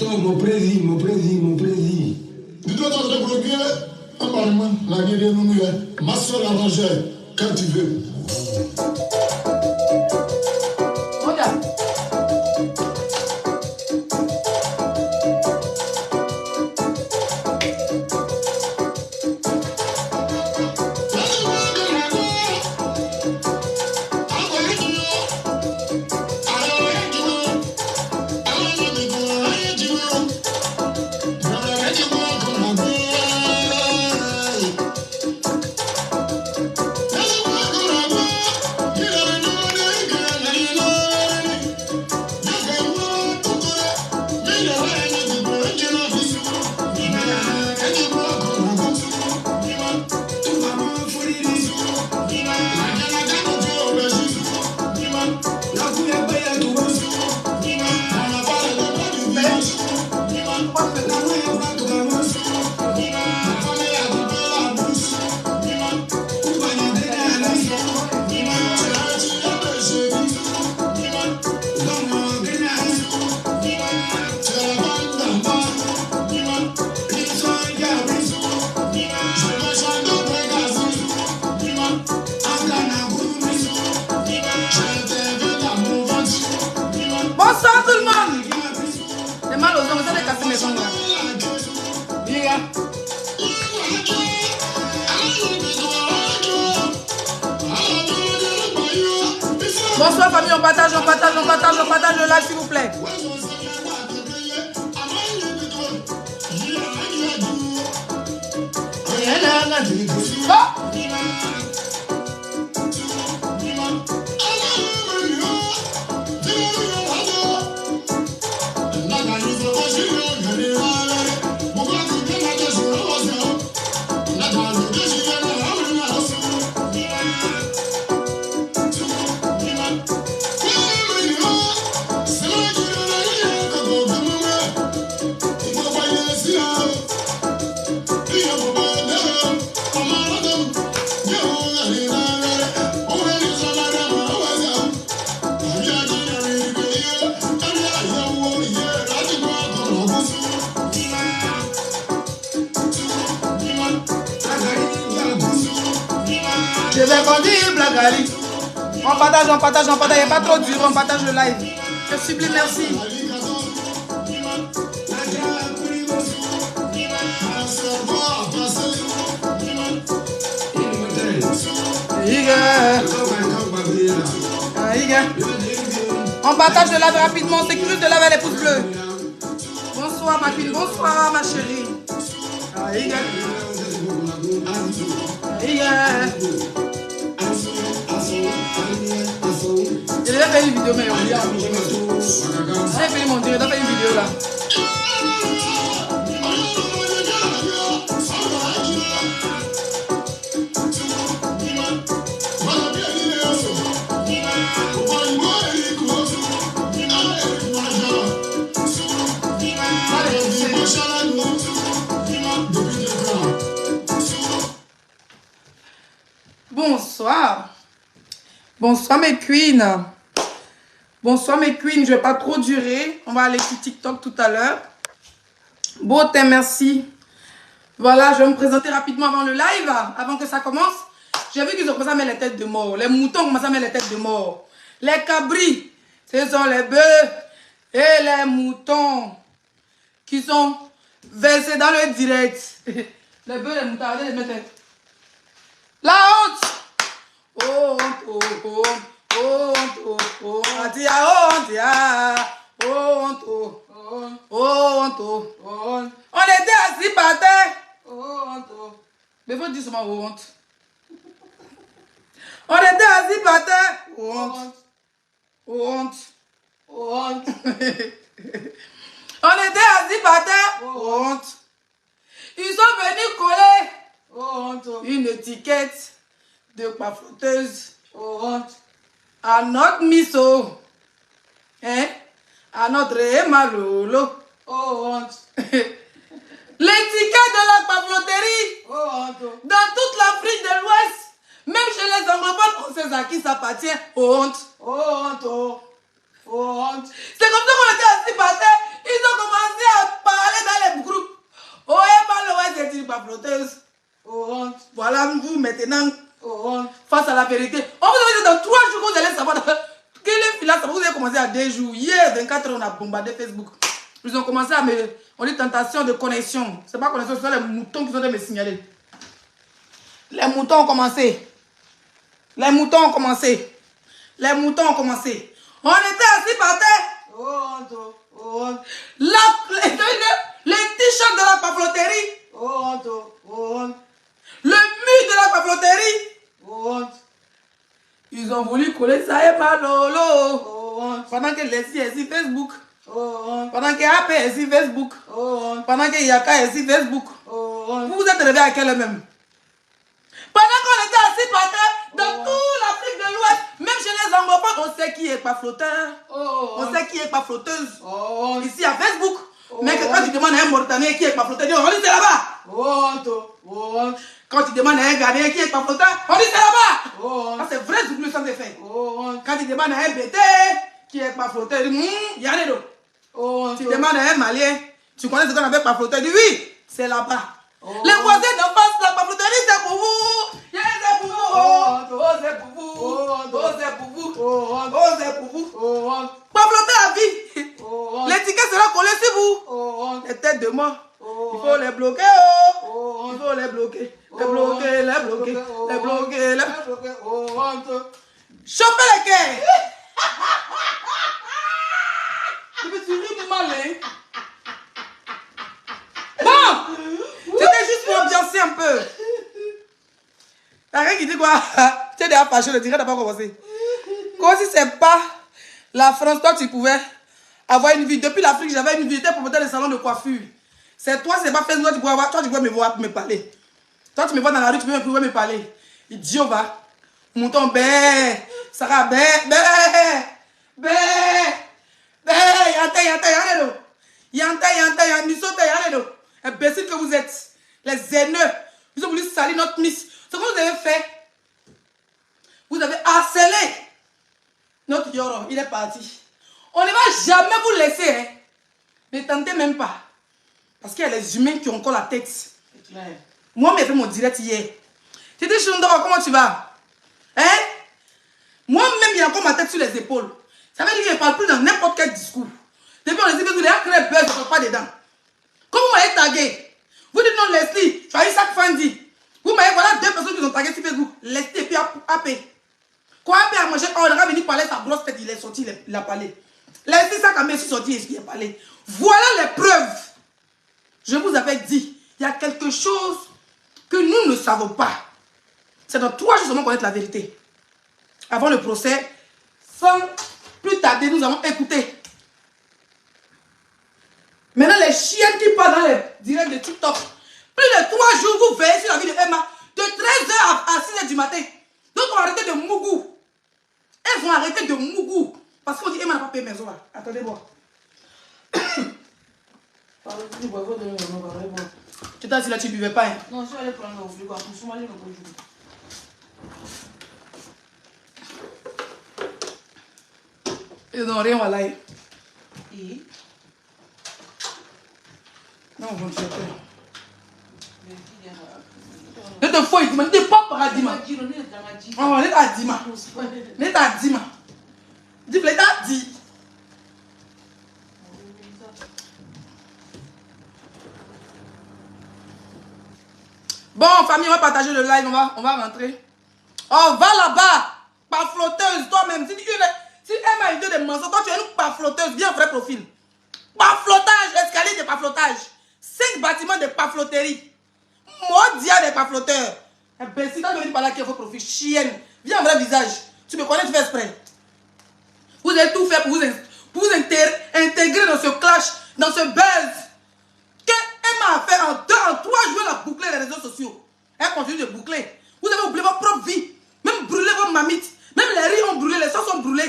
Mon président, mon président, mon président. Dis-toi, tu vas te bloquer un parlement, la guerre nous ma soeur arrangée, quand tu veux. Regarde. Bonsoir tout le monde. J'ai mal aux ongles, ça fait casser mes ongles. Les gars. Bonsoir famille, on partage le live s'il vous plaît. Oh! Je vais conduire Blagari. On partage, il n'y a pas trop dur, on partage le live. Je supplie, merci. On partage le live rapidement, on sécurise de laver les pouces bleus. Bonsoir ma fille, bonsoir ma chérie. Je vais faire une vidéo, mais on dit à j'ai fait mon dieu, je dois faire une vidéo là. Bonsoir. Bonsoir mes queens. Bonsoir mes queens. Je ne vais pas trop durer. On va aller sur TikTok tout à l'heure. Beauté, merci. Voilà, je vais me présenter rapidement avant le live. Avant que ça commence. J'ai vu qu'ils ont commencé à mettre les têtes de mort. Les moutons ont commencé à mettre les têtes de mort. Les cabris, ce sont les bœufs et les moutons qui sont versés dans le direct. Les bœufs et les moutons, regardez les mettre. La honte! Oh, oh, oh, oh, oh, oh, atia, oh, atia, oh, oh, oh, oh, oh. On était assis par terre. Oh, oh. Mais faut dire seulement honte. On était assis par terre. Honte. Honte. Honte. On était assis par terre. Honte. Ils sont venus coller. Honte. Une étiquette de coiffeuse. Honte. À notre miso. Hein? À notre Emalolo. Honte. L'étiquette de la pavloterie. Dans toute l'Afrique de l'Ouest. Même chez les anglophones, on sait à qui ça appartient. Honte. Honte. Honte. C'est comme ça qu'on était assis par terre. Ils ont commencé à flotteuse. Oh, voilà vous maintenant. Oh, face à la vérité. On vous a dit dans 3 jours que vous allez savoir quel est filasse. Vous avez commencé à 2 jours. Hier, 24 heures, on a bombardé Facebook. Ils ont commencé à me... On dit tentation de connexion. C'est pas connexion, ce sont les moutons qui sont de me signaler. Les moutons ont commencé. Les moutons ont commencé. Les moutons ont commencé. On était assis par terre. Les t-shirts de la pafloterie. Le mur de la pafloterie. Ils ont voulu coller ça et Malolo. Pendant que Leslie est sur Facebook. Pendant que AP est sur Facebook. Pendant que Yaka est sur Facebook. Vous vous êtes réveillés à quelle heure même? Pendant qu'on était assis par terre, dans toute l'Afrique de l'Ouest, même chez les anglophones, on sait qui est pas flotteur. On sait qui est pas flotteuse. Ici à Facebook. Mais que quand tu demandes à un Mauritanien qui est pas flotteur, on dit c'est là-bas. Quand tu demandes à un Ghanéen qui est pas flotteur, on dit c'est là-bas. Ça c'est vrai double sans effet. Quand tu demandes à un BT qui est pas flotteur, il dit il y a les deux. Tu demandes à un Malien, tu connais ce qu'on appelle pas flotteur, il dit oui, c'est là-bas. Les voisins d'en face, la pafloterie, c'est pour vous. C'est pour vous. C'est pour vous. C'est pour vous. C'est pour vous. Pafloter à vie. L'étiquette sera collée sur vous. Les têtes de mort. Il faut les bloquer. Il faut les bloquer. Les bloquer, les bloquer. Les bloquer, les bloquer. Chopez les quais. Je me suis ri mal, hein. Bon. C'était juste pour ambiancer un peu. T'as rien qui dit quoi? Tu es déjà fâché, le direct n'a pas commencé. Comme si c'est pas la France, toi tu pouvais avoir une vie. Depuis l'Afrique, j'avais une vie. J'étais propriétaire de salon de coiffure. C'est toi, c'est pas Facebook, toi tu pouvais avoir, toi tu pouvais me voir pour me parler. Toi tu me vois dans la rue, tu pouvais me parler. Idiot va. Mouton bé. Sarah bé. Bé. Bé. Bé. Yanta, yanta, yanta. Yanta, yanta, yanta. Nisote, yanta. Imbécile que vous êtes. Les haineux. Ils ont voulu salir notre miss. Ce que vous avez fait, vous avez harcelé notre Yoro. Il est parti. On ne va jamais vous laisser. Hein. Ne tentez même pas. Parce qu'il y a les humains qui ont encore la tête. Moi, j'ai fait mon direct hier. J'ai dit, Chundoro, comment tu vas? Hein? Moi-même, il y a encore ma tête sur les épaules. Ça veut dire qu'il ne parle plus dans n'importe quel discours. Depuis, on a dit que vous avez créé peur, je ne parle pas dedans. Comme vous m'avez tagué, vous dites non, Leslie, tu as eu ça Fandi. Vous m'avez, voilà 2 personnes qui ont tagué sur Facebook. Leslie et puis AP. Quand AP a mangé, on a venu parler sa grosse tête, il est sorti, il a parlé. Leslie, ça quand même, est sorti, il a parlé. Voilà les preuves. Je vous avais dit, il y a quelque chose que nous ne savons pas. C'est dans 3 jours seulement connaître la vérité. Avant le procès, sans plus tarder, nous allons écouter. Maintenant, les chiens qui parlent dans les directs de TikTok, plus de 3 jours, vous veillez sur la vie de Emma, de 13h à 6h du matin. Donc, on va arrêter de mougou. Elles vont arrêter de mougou. Parce qu'on dit Emma n'a pas payé maison là. Attendez-moi. Tu t'as dit là, tu ne buvais pas. Hein? Non, je vais aller prendre au frigo. Je vais aller au frigo. Ils n'ont rien, voilà. Et non, on va te faire. Ne te fous, il ne te pas paradima. Oh, ne t'a dit, ma. Ne t'a dit, ma. Dis, ne t'a dit. Bon, famille, on va partager le live, on va rentrer. Oh, va là-bas. Pas flotteuse, toi-même. Si elle m'a idée de mensonges, toi, tu es une pas flotteuse, bien vrai profil. Pas flottage, escalier de pas flottage. 5 bâtiments de pas flotterie. Mondial de pas flotteurs. Imbécile, quand tu veux parler qui est votre profil, chienne. Viens en vrai visage. Tu me connais, tu fais exprès. Vous avez tout fait pour vous intégrer dans ce clash, dans ce buzz. Que Emma a fait en 3 jours, elle a bouclé les réseaux sociaux. Elle continue de boucler. Vous avez oublié votre propre vie. Même brûlé vos mamites. Même les riz ont brûlé, les sauces ont brûlé.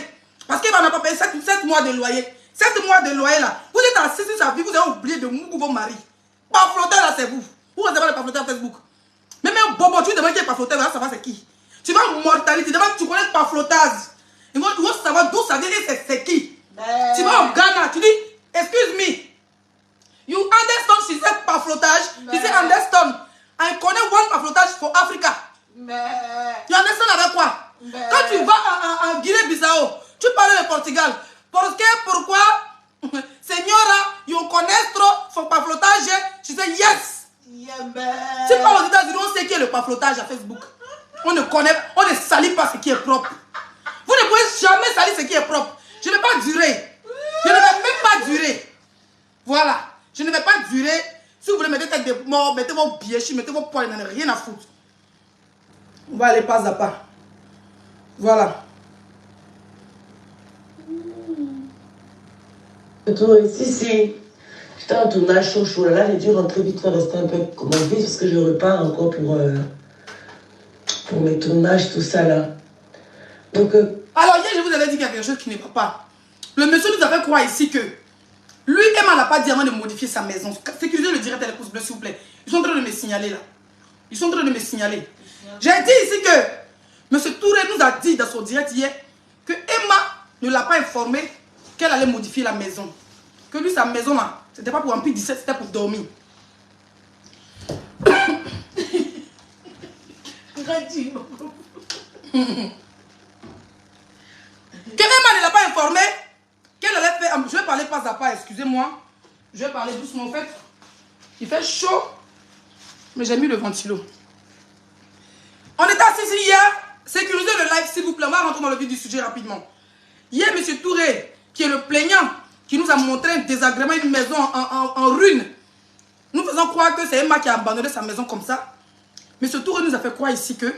Parce qu'Emma n'a pas payé 7 mois de loyer. 7 mois de loyer là. Vous êtes assis sur sa vie, vous avez oublié de moucou vos maris. Pas flotteur là, c'est vous. Vous ne savez pas pas flotteur Facebook. Même un bobo, tu demandes qui est pas flotteur, là, ça va, c'est qui? Tu vas mortalité, tu demandes, tu connais pas flottage. Ils vont savoir d'où ça vient et c'est qui. Tu vas au Ghana, tu dis, excuse me. You understand, she said pas flottage. Tu sais, understand. pas flottage à Facebook. On ne connaît, on ne salit pas ce qui est propre. Vous ne pouvez jamais salir ce qui est propre. Je ne vais pas durer. Je ne vais même pas durer. Voilà. Je ne vais pas durer. Si vous voulez mettre tête de mort, mettez vos biéchis, mettez vos poils, il n'en a rien à foutre. On va aller pas à pas. Voilà. Si. J'étais en tournage chaud là, j'ai dû rentrer vite, faire rester un peu comme on dit, parce que je repars encore pour mes tournages, tout ça là. Donc. Alors hier, je vous avais dit qu'il y a quelque chose qui ne va pas. Le monsieur nous avait croire ici que lui, Emma n'a pas dit avant de modifier sa maison. Sécurisez le direct à les pouces bleus, s'il vous plaît. Ils sont en train de me signaler là. Ils sont en train de me signaler. J'ai dit ici que M. Touré nous a dit dans son direct hier que Emma ne l'a pas informé qu'elle allait modifier la maison. Que lui, sa maison là, c'était pas pour remplir 17, c'était pour dormir. Que Emma ne l'a pas informé qu'elle allait faire. Je vais parler pas à pas, excusez-moi. Je vais parler doucement. En fait, il fait chaud, mais j'ai mis le ventilo. On était assis ici hier. Sécurisez le live, s'il vous plaît. On va rentrer dans le vif du sujet rapidement. Hier, M. Touré, qui est le plaignant, qui nous a montré un désagrément, une maison en ruine. Nous faisons croire que c'est Emma qui a abandonné sa maison comme ça. M. Touré nous a fait croire ici que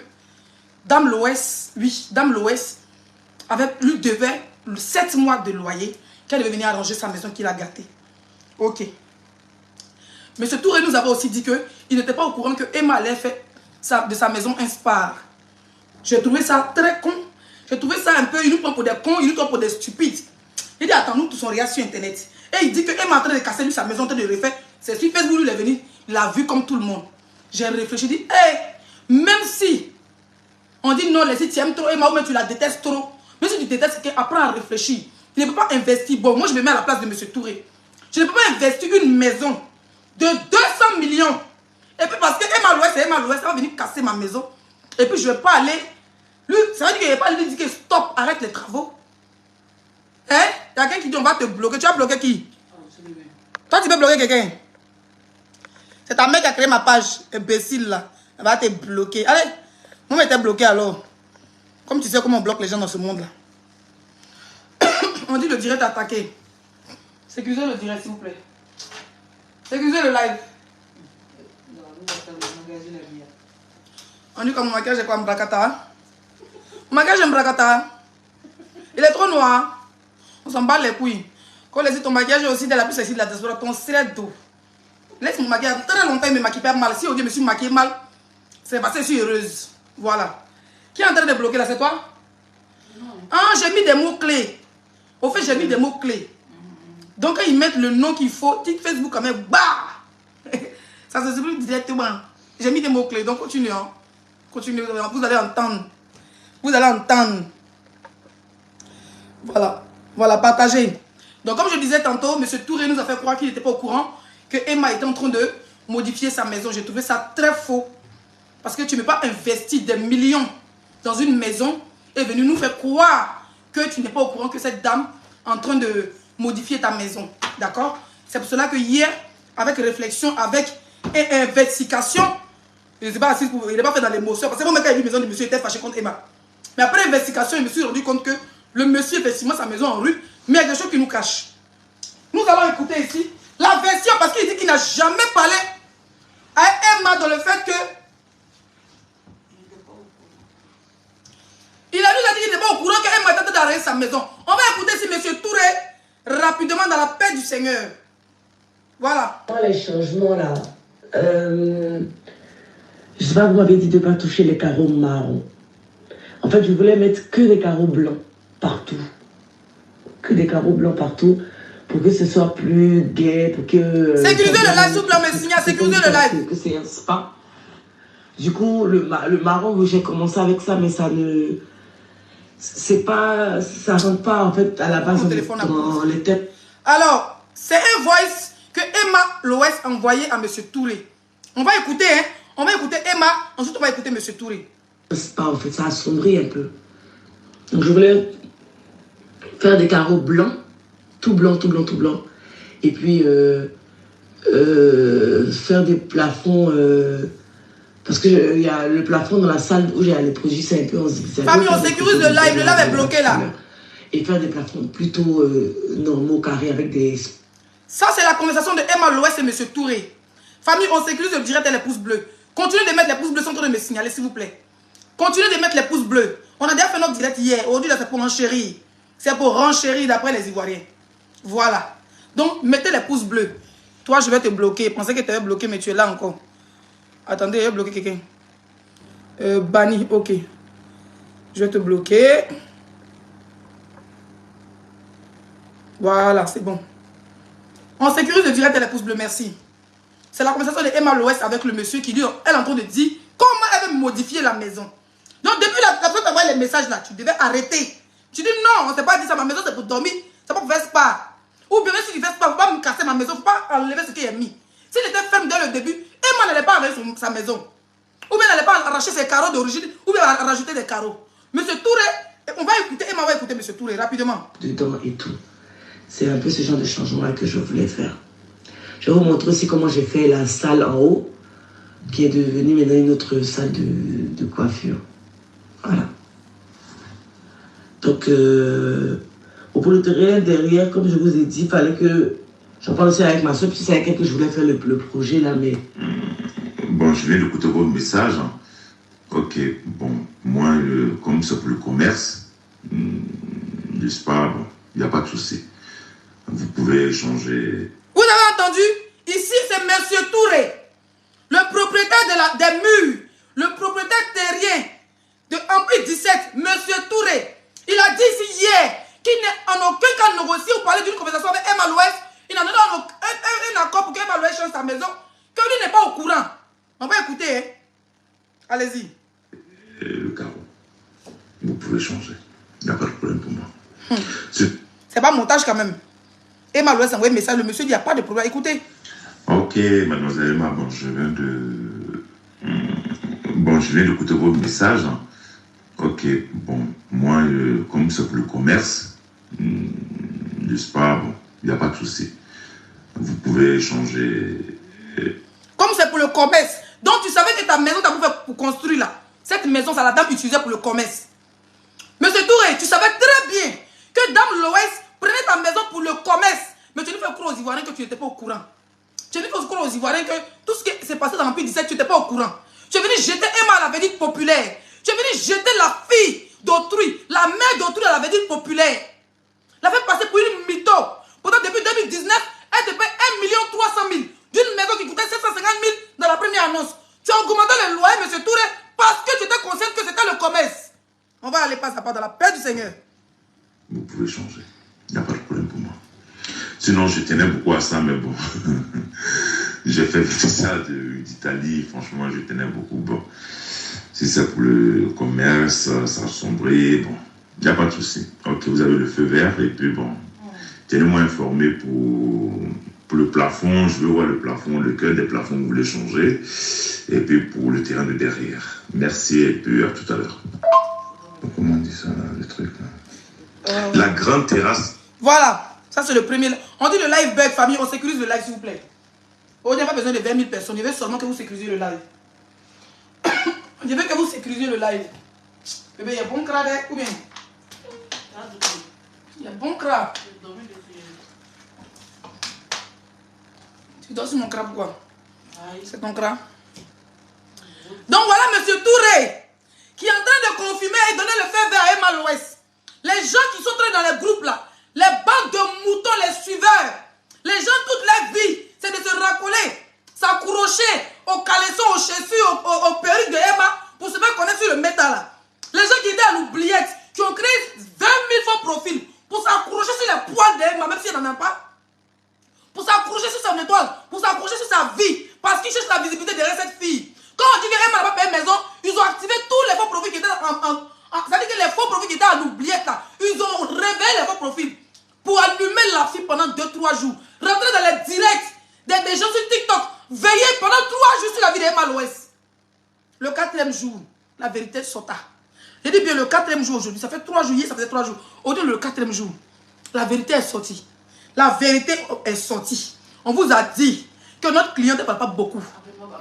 Dame Loès, oui, Dame Loès, lui devait 7 mois de loyer, qu'elle devait venir arranger sa maison qu'il a gâtée. Ok. M. Touré nous avait aussi dit qu'il n'était pas au courant que Emma allait faire de sa maison un spar. J'ai trouvé ça très con. J'ai trouvé ça un peu, il nous prend pour des cons, il nous prend pour des stupides. Il dit, attends, nous tous on regarde sur internet. Et il dit que Emma est en train de casser lui sa maison, en train de refaire. C'est sur Facebook, lui il est venu, il l'a vu comme tout le monde. J'ai réfléchi, j'ai dit, hey, même si on dit non, si tu aimes trop Emma ou même tu la détestes trop, même si tu détestes, apprends à réfléchir. Tu ne peux pas investir. Bon, moi je me mets à la place de M. Touré. Je ne peux pas investir une maison de 200 millions. Et puis parce que Emma Loès, elle va venir casser ma maison. Et puis je ne vais pas aller. Lui, ça veut dire qu'il ne va pas lui dire que stop, arrête les travaux. Hein? Il y a quelqu'un qui dit on va te bloquer. Tu vas bloquer qui? Toi, tu peux bloquer quelqu'un. C'est ta mère qui a créé ma page, imbécile là. Elle va te bloquer. Allez, moi, je t'ai bloqué alors. Comme tu sais comment on bloque les gens dans ce monde là. On dit le direct attaqué. Sécurisez le direct, s'il vous plaît. Sécurisez le live. On dit comme mon maquillage est quoi, Mbrakata? Mon maquillage est Mbrakata. Il est trop noir. On s'en bat les couilles. Quand on dit ton maquillage est aussi de la plus sexy de la diaspora, ton cire d'eau. Laisse mon maquillage. Très longtemps, il me maquille pas mal. Si on dit je me suis maquillée mal, c'est parce que je suis heureuse. Voilà. Qui est en train de bloquer là, c'est toi? Non. Ah, j'ai mis des mots-clés. Au fait, j'ai mis des mots-clés. Donc, quand ils mettent le nom qu'il faut, Facebook quand même, bah! Ça se supprime directement. J'ai mis des mots-clés. Donc, continuez. Hein. Continuez. Vous allez entendre. Vous allez entendre. Voilà. Voilà, partagez. Donc, comme je disais tantôt, M. Touré nous a fait croire qu'il n'était pas au courant que Emma était en train de modifier sa maison. J'ai trouvé ça très faux. Parce que tu ne peux pas investir des millions dans une maison et venir nous faire croire que tu n'es pas au courant que cette dame est en train de modifier ta maison. D'accord? C'est pour cela que hier, avec réflexion, avec investigation, je ne sais pas si il n'est pas fait dans l'émotion. Parce que moi, quand il a vu la maison du monsieur, il était fâché contre Emma. Mais après investigation, je me suis rendu compte que le monsieur, effectivement, sa maison en rue, mais il y a des choses qui nous cachent. Nous allons écouter ici la version, parce qu'il dit qu'il n'a jamais parlé à Emma dans le fait que il a dit qu'il n'était pas au courant qu'Emma était en train d'arranger sa maison. On va écouter si M. Touré, rapidement, dans la paix du Seigneur. Voilà. Les changements là, je sais pas, vous m'avez dit de ne pas toucher les carreaux marrons. En fait, je voulais mettre que des carreaux blancs partout. Que des carreaux blancs partout pour que ce soit plus gai, pour que... sécurisez le live, s'il vous plaît, me signale, sécurisez le live. Que c'est un spa. Du coup, le marron, j'ai commencé avec ça, mais ça ne... C'est pas... Ça rentre pas, en fait, à la base dans les têtes. Alors, c'est un voice que Emma Loès a envoyé à M. Touré. On va écouter, hein. On va écouter Emma, ensuite on va écouter M. Touré. C'est pas, en fait, ça assombrit un peu. Donc, je voulais faire des carreaux blancs, tout blanc, tout blanc, tout blanc. Et puis, faire des plafonds Parce que il y a le plafond dans la salle où j'ai les produits, c'est un peu en zigzag. Famille, on sécurise le live est bloqué là. Et faire des plafonds plutôt normaux, carrés, avec des... Ça, c'est la conversation de Emma Loès et M. Touré. Famille, on sécurise le direct et les pouces bleus. Continuez de mettre les pouces bleus sans trop de me signaler, s'il vous plaît. Continuez de mettre les pouces bleus. On a déjà fait notre direct hier. Aujourd'hui, là, c'est pour renchérir. C'est pour renchérir d'après les Ivoiriens. Voilà. Donc, mettez les pouces bleus. Toi, je vais te bloquer. Je pensais que tu avais bloqué, mais tu es là encore. Attendez, je vais bloquer quelqu'un. Banni, ok. Je vais te bloquer. Voilà, c'est bon. On sécurise le direct et les pouces bleus, merci. C'est la conversation de Emma Loès avec le monsieur qui dit, elle est en train de dire comment elle veut modifier la maison. Donc, depuis la personne t'envoie les messages là, tu devais arrêter. Tu dis non, on ne s'est pas dit ça, ma maison c'est pour dormir, c'est pas pour faire spa. Ou bien si tu fais spa, il ne faut pas me casser ma maison, il ne faut pas enlever ce qui est mis. S'il était ferme dès le début, Emma n'allait pas enlever sa maison. Ou bien n'allait pas arracher ses carreaux d'origine, ou bien rajouter des carreaux. Monsieur Touré, on va écouter, Emma va écouter Monsieur Touré rapidement. Dedans et tout. C'est un peu ce genre de changement que je voulais faire. Je vais vous montrer aussi comment j'ai fait la salle en haut, qui est devenue maintenant une autre salle de coiffure. Voilà. Donc, pour le terrain derrière, comme je vous ai dit, il fallait que... J'en parle aussi avec ma soeur, puis c'est avec elle que je voulais faire le projet là, mais... Bon, je viens d'écouter votre message. Ok, bon, moi, comme c'est pour le commerce, n'est-ce pas, bon, il n'y a pas de souci. Vous pouvez échanger. Vous avez entendu? Ici, c'est M. Touré, le propriétaire des murs, le propriétaire terrien de Ampli 17, M. Touré. Il a dit ici hier qu'il n'est en aucun cas négocié ou parler d'une conversation avec Emma Loès. Il n'en a donné un accord pour qu'Emma Loès change sa maison, que lui n'est pas au courant. On va écouter. Hein? Allez-y. Le carreau. Vous pouvez changer. Il n'y a pas de problème pour moi. C'est pas montage quand même. Emma Loès a envoyé un message. Le monsieur dit il n'y a pas de problème. Écoutez. Ok, mademoiselle Emma, bon, je viens d'écouter votre message. Ok, bon, moi, comme c'est pour le commerce, n'est-ce pas, bon, il n'y a pas de souci. Vous pouvez échanger. Comme c'est pour le commerce, donc tu savais que ta maison, tu as fait pour construire là. Cette maison, ça la dame utilisée pour le commerce. Monsieur Touré, tu savais très bien que Dame Loès prenait ta maison pour le commerce. Mais tu ne fais croire aux Ivoiriens que tu n'étais pas au courant. Tu ne fais croire aux Ivoiriens que tout ce qui s'est passé dans l'Empire 17, tu n'étais pas au courant. Tu es venu jeter Emma à la vedette populaire. Tu es venu jeter la fille d'autrui, la mère d'autrui à la vedette populaire. La fait passer pour une mytho. Pourtant, depuis 2019, elle te paie 1 300 000 d'une maison qui coûtait 750 000 dans la première annonce. Tu as augmenté les loyers, M. Touré, parce que tu étais conscient que c'était le commerce. On va aller pas à pas dans la paix du Seigneur. Vous pouvez changer. Il n'y a pas de problème pour moi. Sinon, je tenais beaucoup à ça, mais bon. J'ai fait ça d'Italie. Franchement, je tenais beaucoup. Bon. Si c'est pour le commerce, ça a sombré. Bon, il n'y a pas de souci. Ok, vous avez le feu vert. Et puis, bon, tenez-moi informé pour le plafond. Je veux voir le plafond, lequel des plafonds vous voulez changer. Et puis, pour le terrain de derrière. Merci et puis à tout à l'heure. Comment on dit ça, là, le truc là? La grande terrasse. Voilà. Ça, c'est le premier. On dit le live bug, famille. On sécurise le live, s'il vous plaît. On n'a pas besoin de 20 000 personnes. Je veux seulement que vous sécurisez le live. Je veux que vous sécurisez le live. Bébé, il y a bon crabe ou bien? Il y a bon crabe. Tu dors sur mon crabe ou quoi? C'est ton crabe. Donc voilà M. Touré qui est en train de confirmer et donner le feu vert à Emma Loès. Les gens qui sont entrés dans les groupes là, les bandes de moutons, les suiveurs, les gens toute leur vie, c'est de se racoler, s'accrocher aux caleçons, aux chaussures, aux perruques de Emma pour se faire connaître sur le métal là. Les gens qui étaient à l'oubliette, qui ont créé 20 000 faux profils pour s'accrocher sur les poils de Emma, même si elle n'en a pas. Pour s'accrocher sur son étoile, pour s'accrocher sur sa vie, parce qu'ils cherchent la visibilité derrière cette fille. Quand on dit que Emma n'a pas payé maison, ils ont activé tous les faux profils qui étaient c'est-à-dire que les faux profils qui étaient à l'oubliette là, ils ont révélé les faux profils pour allumer la fille pendant 2-3 jours. Rentrer dans les directs des gens sur TikTok, veiller pendant 3 jours sur la vie d'Emma Loès. Le 4e jour, la vérité sorta. J'ai dit bien le 4e jour aujourd'hui, ça fait 3 jours, hier ça faisait 3 jours. Aujourd'hui le 4e jour, la vérité est sortie. La vérité est sortie. On vous a dit que notre cliente ne parle pas beaucoup.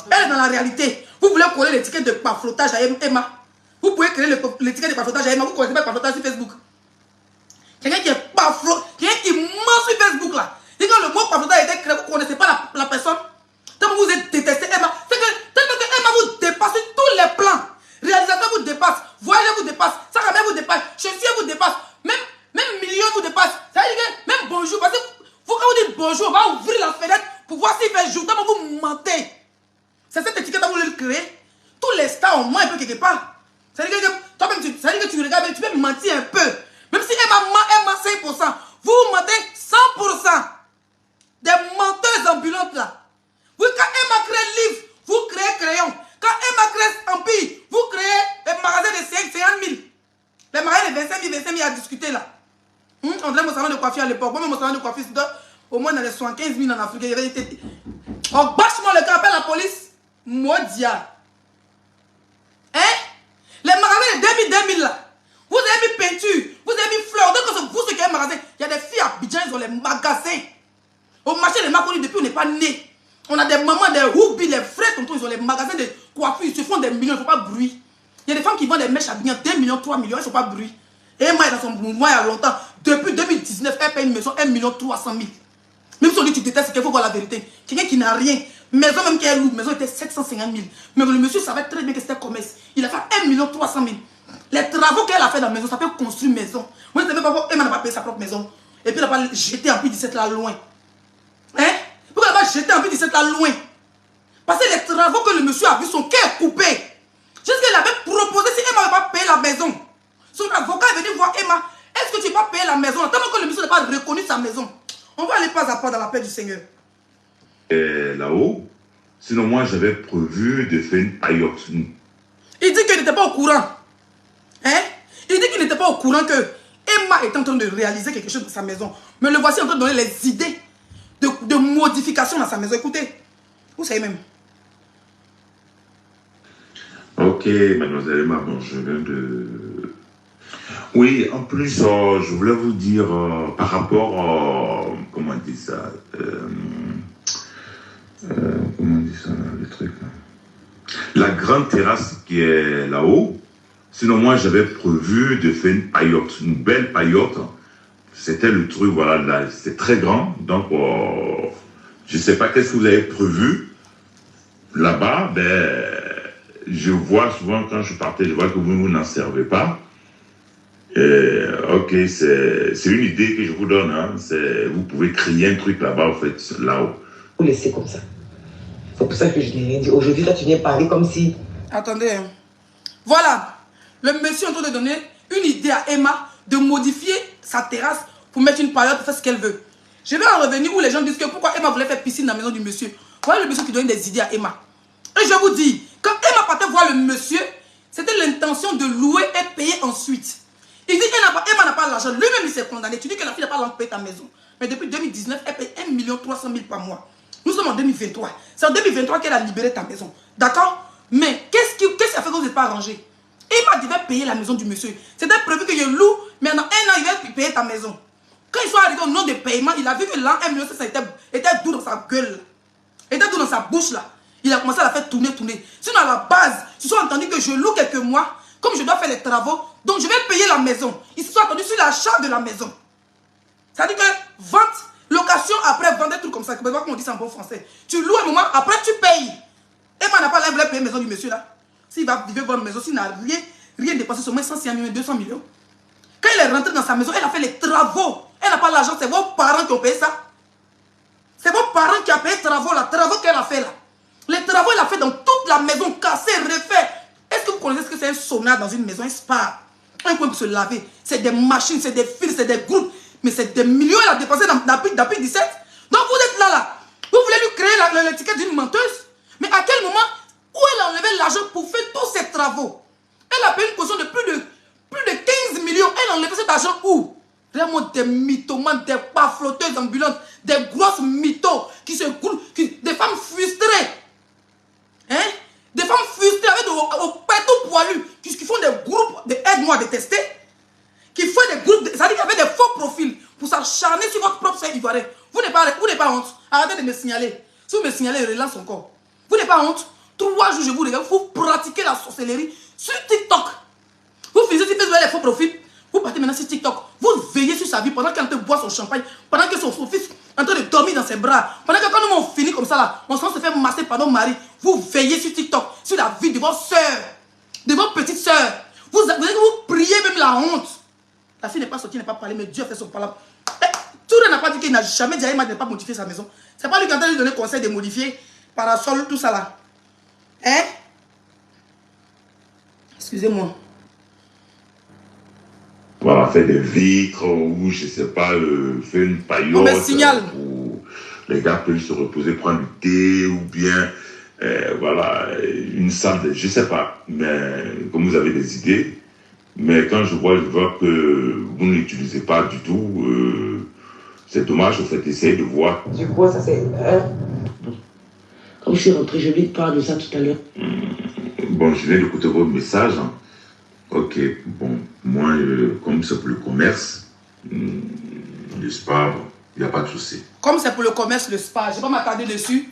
Elle est dans la réalité. Vous voulez coller l'étiquette de paflotage à Emma. Vous pouvez créer l'étiquette de paflotage à Emma. Vous ne connaissez pas paflotage sur Facebook. Quelqu'un qui est paflotage, quelqu'un qui ment sur Facebook là. Et quand le mot paflotage a été créé, vous ne connaissez pas la personne. Tellement vous êtes détesté Emma. C'est que tellement que Emma vous dépasse sur tous les plans. Réalisateur vous dépasse. Voyageur vous dépasse. Saramé vous dépasse. Chaussier vous dépasse. Même million vous dépasse. Ça veut dire que même bonjour. Parce que vous, quand vous dites bonjour, on va ouvrir la fenêtre pour voir s'il fait jour. Tellement vous mentez. C'est cette étiquette que vous voulez créer. Tous les stars ont moins un peu quelque part. Ça veut dire que toi-même, ça veut dire que tu regardes, tu peux mentir un peu. Même si Emma ment 5%, vous mentez 100%. Des menteuses ambulantes là. Oui, quand Emma crée livre, vous créez crayon. Quand Emma crée empire, vous créez les magasins de 50 000. Les magasins de 25 000 à discuter là. On dirait mon salon de coiffure à l'époque. Moi, mon salon de coiffure, c'était au moins dans les 75 000 en Afrique. Il y avait été... On bâche-moi le cas, appelle la police. Modia. Hein? Les magasins de 2000 là. Vous avez mis peinture, vous avez mis fleurs. Dès que vous, ce qui est un magasin, il y a des filles à Abidjan, ils ont les magasins. Au marché des Maconi, depuis on n'est pas né. On a des mamans, des Roubi, les frères tontons, ils ont les magasins de coiffure, ils se font des millions, ils ne font pas bruit. Il y a des femmes qui vendent des mèches à Abidjan, 2 millions, 3 millions, ils ne font pas bruit. Et Emma est dans son mouvement il y a longtemps. Depuis 2019, elle paye une maison 1 300 000. Même si on dit que tu détestes, il faut voir la vérité. Quelqu'un qui n'a rien. Maison même qui est lourde, maison était 750 000. Mais le monsieur savait très bien que c'était commerce. Il a fait 1 300 000. Les travaux qu'elle a fait dans la maison, ça peut construire une maison. Moi, je ne sais pas pourquoi Emma n'a pas payé sa propre maison. Et puis elle n'a pas jeté en plus 17 là loin. Hein? Pourquoi elle n'a pas jeté en plus 17 là loin? Parce que les travaux que le monsieur a vu, son cœur coupé. Jusqu'à avait proposé si Emma n'avait pas payé la maison. Son avocat est venu voir Emma. Est-ce que tu n'as pas payé la maison? Tellement que le monsieur n'a pas reconnu sa maison. On va aller pas à pas dans la paix du Seigneur. Là-haut, sinon moi j'avais prévu de faire une paillote. Il dit qu'il n'était pas au courant. Hein? Il dit qu'il n'était pas au courant que Emma est en train de réaliser quelque chose dans sa maison. Mais le voici en train de donner les idées de modification dans sa maison. Écoutez, vous savez même. Ok, mademoiselle Emma, bon, je viens de... Oui, en plus, je voulais vous dire par rapport, comment on dit ça, comment on dit ça, là, le truc là. La grande terrasse qui est là-haut, sinon moi j'avais prévu de faire une paillote, une belle paillote. C'était le truc, voilà, là, c'était très grand, donc je ne sais pas qu'est-ce que vous avez prévu. Là-bas, ben, je vois souvent quand je partais, je vois que vous n'en servez pas. Ok, c'est une idée que je vous donne. Hein. Vous pouvez créer un truc là-bas, en fait, là-haut. Vous laissez comme ça. C'est pour ça que je n'ai rien dit. Aujourd'hui, là, tu viens parler comme si... Attendez. Voilà. Le monsieur est en train de donner une idée à Emma de modifier sa terrasse pour mettre une paillote pour faire ce qu'elle veut. Je vais en revenir où les gens disent que pourquoi Emma voulait faire piscine dans la maison du monsieur. Voilà le monsieur qui donne des idées à Emma. Et je vous dis, quand Emma partait voir le monsieur, c'était l'intention de louer et payer ensuite. Il dit Emma n'a pas l'argent. Lui-même, il s'est condamné. Tu dis que la fille n'a pas l'argent pour payer ta maison. Mais depuis 2019, elle paye 1 300 000 par mois. Nous sommes en 2023. C'est en 2023 qu'elle a libéré ta maison. D'accord? Mais qu'est-ce qui a fait que vous n'êtes pas arrangé? Emma devait payer la maison du monsieur. C'était prévu que je loue, mais dans 1 an, il va payer ta maison. Quand ils sont arrivés au nom de paiement, il a vu que l'an 1 million, ça était doux dans sa gueule. Était doux dans sa bouche là. Il a commencé à la faire tourner. Sinon, à la base, ils se sont entendus que je loue quelques mois, comme je dois faire les travaux, donc je vais payer la maison. Ils se sont entendus sur l'achat de la maison. C'est-à-dire que vente, location, après vendre, des trucs comme ça. Comment on dit ça en bon français? Tu loues un moment, après tu payes. Emma n'a pas l'air de payer la maison du monsieur là. S'il va vendre une maison, s'il n'a rien dépensé, sur moins 100 millions, 200 millions. Quand il est rentré dans sa maison, elle a fait les travaux. Elle n'a pas l'argent, c'est vos parents qui ont payé ça. C'est vos parents qui ont payé les travaux là, travaux qu'elle a fait là. Les travaux, elle a fait dans toute la maison, cassé, refait. Est-ce que vous connaissez ce que c'est un sauna dans une maison, un spa? Un coin pour se laver. C'est des machines, c'est des fils, c'est des groupes. Mais c'est des millions qu'elle a dépensé depuis 17. Donc vous êtes là. Vous voulez lui créer l'étiquette d'une menteuse. Mais à quel moment, où elle a enlevé l'argent pour faire tous ses travaux? Elle a payé une caution de plus de 15 millions. Elle a enlevé cet argent où? Vraiment des mythomanes, des pafloteuses ambulantes, des grosses mythos qui se groupent, des femmes frustrées. Hein? Des femmes frustrées avec au pétou poilu qui font des groupes de aide-moi à détester. Qui font des groupes, c'est-à-dire qu'il y avait des faux profils pour s'acharner sur votre propre sein ivoirien. Vous n'avez pas honte. Arrêtez de me signaler. Si vous me signalez, je relance encore. Vous n'avez pas honte? 3 jours, je vous regarde, vous pratiquez la sorcellerie sur TikTok. Vous finissez sur Facebook les faux profils. Vous partez maintenant sur TikTok. Vous veillez sur sa vie pendant qu'elle boit son champagne, pendant que son fils est en train de dormir dans ses bras, pendant que quand nous on finit comme ça là, on se fait masser par nos maris. Vous veillez sur TikTok, sur la vie de vos soeurs, de vos petites soeurs. Vous priez même la honte. La fille n'est pas sortie, n'est pas parlé, mais Dieu a fait son parole. Touré n'a pas dit qu'il n'a jamais dit à Emma de ne pas modifier sa maison. C'est pas lui qui a lui donné conseil de modifier parasol, tout ça là. Hein? Excusez-moi. Voilà, faire des vitres ou je sais pas, faire une paillote où les gars peuvent se reposer, prendre du thé ou bien voilà, une salle de, je sais pas, mais comme vous avez des idées, mais quand je vois que vous ne l'utilisez pas du tout, c'est dommage, au fait, essayez de voir. Du coup, ça c'est... Comme je suis rentré, je lui parle de ça tout à l'heure. Bon, je viens d'écouter votre message. Hein. Ok, bon, moi, comme c'est pour le commerce, le spa, il n'y a pas de souci. Comme c'est pour le commerce, le spa, je ne vais pas m'attarder dessus,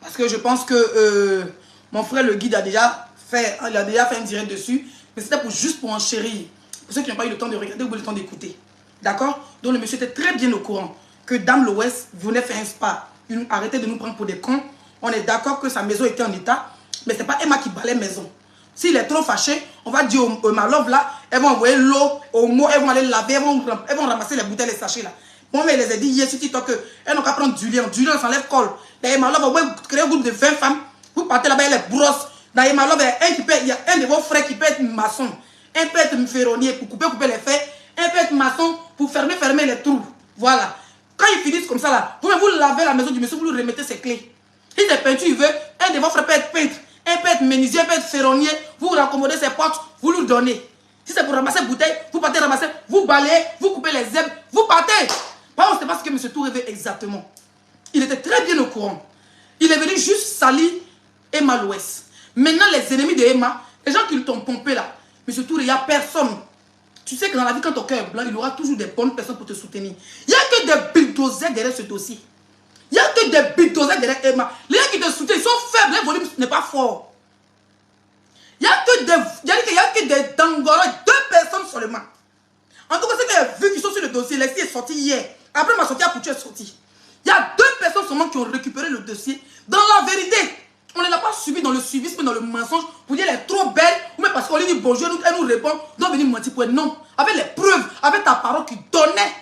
parce que je pense que mon frère le guide a déjà fait un direct dessus, mais c'était juste pour enchérir. Pour ceux qui n'ont pas eu le temps de regarder ou le temps d'écouter. D'accord? Donc le monsieur était très bien au courant que Dame l'Ouest venait faire un spa. Arrêtez de nous prendre pour des cons. On est d'accord que sa maison était en état, mais ce n'est pas Emma qui balaye maison. S'il est trop fâché, on va dire aux Malov là, elles vont envoyer l'eau, aux mots, elles vont aller laver, elles vont ramasser les bouteilles, les sachets là. Moi, mais les ai dit hier sur TikTok qu'elles n'ont qu'à prendre du lien. Du lien, on s'enlève colle. Les Malov, on va créer un groupe de 20 femmes. Vous partez là-bas, il y a les brosses. Dans les Malov, il y a un de vos frères qui peut être maçon. Un peut être ferronnier pour couper les fers. Un peut être maçon pour fermer les trous. Voilà. Quand ils finissent comme ça là, vous lavez la maison du monsieur, vous lui remettez ses clés. Si c'est peinture, il veut, un de vos frères peut être peintre. Un peut être menuisier, un peut être ferronnier, vous raccommodez ses portes, vous lui donnez. Si c'est pour ramasser bouteilles, vous partez ramasser, vous balayez, vous coupez les zèbres, vous partez. Par contre, c'est pas ce que M. Touré veut exactement. Il était très bien au courant. Il est venu juste salir Emma l'Ouest. Maintenant, les ennemis de Emma, les gens qui t'ont pompé là, M. Touré, il n'y a personne. Tu sais que dans la vie, quand ton cœur est blanc, il y aura toujours des bonnes personnes pour te soutenir. Il n'y a que des bulldozers derrière ce dossier. Il n'y a que des bulldozers derrière Emma. Les gens qui te soutiennent, ils sont faibles, le volume n'est pas fort. Il n'y a que des dangora, 2 personnes seulement. En tout cas, c'est que j'ai vu qu'ils sont sur le dossier. Lexi est sorti hier. Après ma sortie, Apoutu est sorti. Il y a 2 personnes seulement qui ont récupéré le dossier. Dans la vérité, on ne l'a pas suivi dans le suivisme, dans le mensonge, pour dire elle est trop belle, ou même parce qu'on lui dit bonjour, elle nous répond, donc venir mentir pour elle. Non, avec les preuves, avec ta parole qui donnait,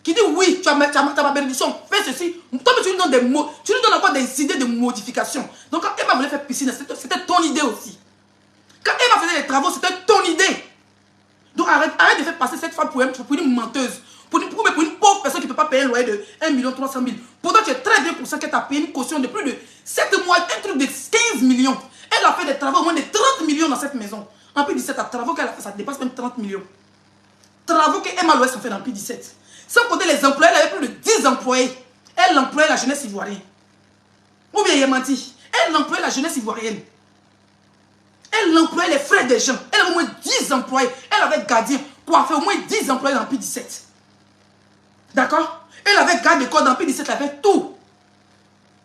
qui dit oui, tu as ma bénédiction, fais ceci. Toi, tu lui donnes des mots, tu lui donnes encore des idées de modification. Donc quand Emma voulait faire piscine, c'était ton idée aussi. Quand Emma faisait les travaux, c'était ton idée. Donc arrête de faire passer cette femme pour une menteuse. Pour une pauvre personne qui ne peut pas payer un loyer de 1 300 000. Pourtant, tu es très bien pour ça qu'elle t'a payé une caution de plus de 7 mois, un truc de 15 millions. Elle a fait des travaux au moins de 30 millions dans cette maison. En plus 17, travaux qu'elle a fait, ça dépasse même 30 millions. Travaux que Emma l'Ouest a fait dans plus 17. Sans compter les employés, elle avait plus de 10 employés. Elle employait la jeunesse ivoirienne. Ou bien il a menti. Elle employait la jeunesse ivoirienne. Elle employait les frères des gens. Elle avait au moins 10 employés. Elle avait gardien pour avoir fait au moins 10 employés dans plus 17. D'accord? Elle avait garde de corps dans P17, elle avait tout.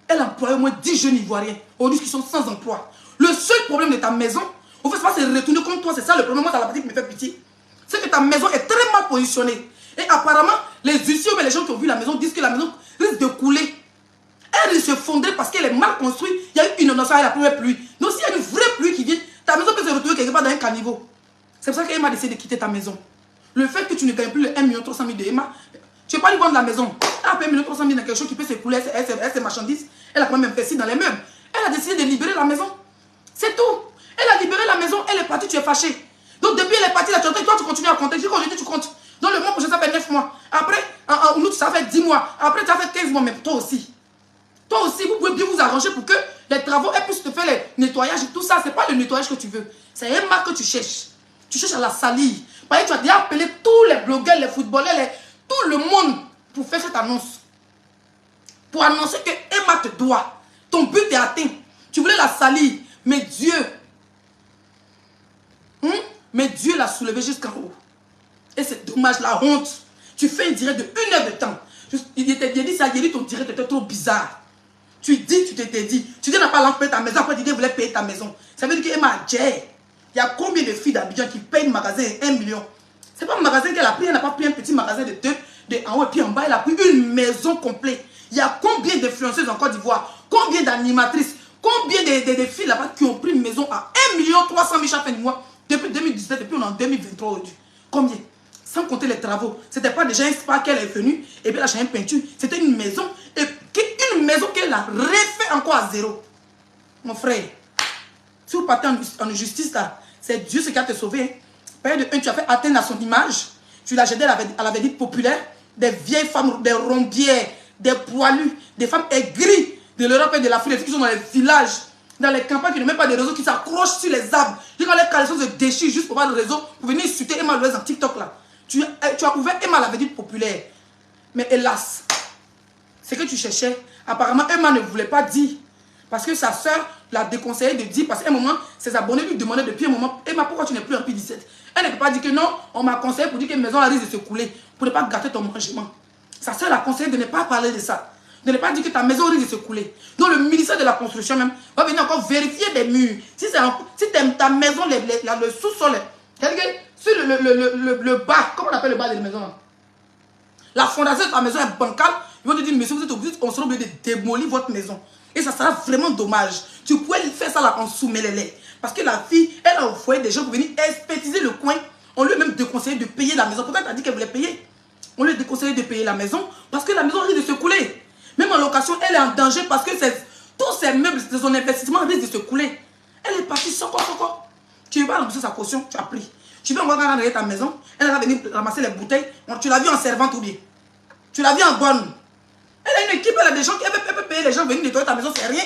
Elle employait au moins 10 jeunes ivoiriens, aujourd'hui qui sont sans emploi. Le seul problème de ta maison, en fait, c'est pas se retourner contre toi, c'est ça le problème. Moi, dans la partie qui me fait pitié. C'est que ta maison est très mal positionnée. Et apparemment, les huissiers ou les gens qui ont vu la maison disent que la maison risque de couler. Elle risque de se fondrer parce qu'elle est mal construite. Il y a eu une inondation à la première pluie. Donc, s'il y a une vraie pluie qui vient, ta maison peut se retrouver quelque part dans un caniveau. C'est pour ça qu'Emma a décidé de quitter ta maison. Le fait que tu ne gagnes plus le 1 300 000 de Emma, tu ne peux pas lui vendre la maison. Elle a payé 1 300 000 dans quelque chose qui peut s'écouler, ses marchandises. Elle a quand même investi dans les meubles. Elle a décidé de libérer la maison. C'est tout. Elle a libéré la maison, elle est partie, tu es fâché. Donc depuis elle est partie, là, toi tu continues à compter. Aujourd'hui tu comptes. Dans le mois prochain, ça fait 9 mois. Après, en août, ça fait 10 mois. Après, ça fait 15 mois. Mais toi aussi. Toi aussi, vous pouvez bien vous arranger pour que les travaux, elles puissent te faire les nettoyages. Tout ça, ce n'est pas le nettoyage que tu veux. C'est Emma que tu cherches. Tu cherches à la salir. Parce que tu as déjà appelé tous les blogueurs, les footballeurs, tout le monde pour faire cette annonce. Pour annoncer que Emma te doit. Ton but est atteint. Tu voulais la salir. Mais Dieu. Mais Dieu l'a soulevé jusqu'en haut. Et c'est dommage, la honte. Tu fais un direct de 1 heure de temps. Il dit ça, il dit ton direct était trop bizarre. Tu dis, tu t'ai dit. Tu dis n'a pas payer ta maison, après tu dis voulais payer ta maison. Ça veut dire qu'Emma il y a combien de filles d'Abidjan qui payent un magasin 1 million? C'est pas un magasin qu'elle a pris, elle n'a pas pris un petit magasin de 2, en haut et puis en bas, elle a pris une maison complète. Il y a combien d'influenceuses en Côte d'Ivoire? Combien d'animatrices? Combien de filles là-bas qui ont pris une maison à 1 300 000 chaque fin du mois depuis 2017, depuis on est en 2023 aujourd'hui? Combien? Sans compter les travaux. C'était pas déjà un spa qu'elle est venue et puis elle a changé une peinture. C'était une maison et une maison qu'elle a refait encore à zéro. Mon frère, si vous partez en justice là, c'est Dieu ce qui a te sauvé. Période de 1, tu as fait atteindre à son image. Tu l'as jeté à la vedette populaire. Des vieilles femmes, des rombières, des poilus, des femmes aigries de l'Europe et de l'Afrique qui sont dans les villages, dans les campagnes qui n'ont même pas de réseau, qui s'accrochent sur les arbres. Quand les caleçons se déchirent juste pour avoir le réseau, pour venir insulter Emma Louez en TikTok là. Tu as ouvert Emma la vedette populaire. Mais hélas, ce que tu cherchais, apparemment Emma ne voulait pas dire. Parce que sa soeur l'a déconseillé de dire. Parce qu'à un moment, ses abonnés lui demandaient depuis un moment, Emma, pourquoi tu n'es plus en P17? Elle ne peut pas dire que non, on m'a conseillé pour dire que la maison risque de se couler, pour ne pas gâter ton mangement. Sa soeur l'a conseillé de ne pas parler de ça. De ne pas dire que ta maison risque de se couler. Donc le ministère de la construction même va venir encore vérifier des murs. Si ta maison, le sous-sol, sur le bas, comment on appelle le bas de la maison là? La fondation de ta maison est bancale. Ils vont te dire, monsieur, vous êtes obligé, on sera obligé de démolir votre maison. Et ça sera vraiment dommage. Tu pouvais faire ça là en sous-mêlée. Parce que la fille, elle a envoyé des gens pour venir expertiser le coin. On lui a même déconseillé de payer la maison. Pourtant, elle a dit qu'elle voulait payer. On lui a déconseillé de payer la maison parce que la maison risque de se couler. Même en location, elle est en danger parce que tous ces meubles de son investissement risquent de se couler. Elle est partie sans quoi. Tu vas rembourser sa caution, tu as pris. Tu vas encore regarder ta maison, elle va venir ramasser les bouteilles. Tu l'as vu en servante ou bien? Tu l'as vu en bonne? Elle a une équipe, elle a des gens qui peuvent payer les gens venir nettoyer ta maison, c'est rien.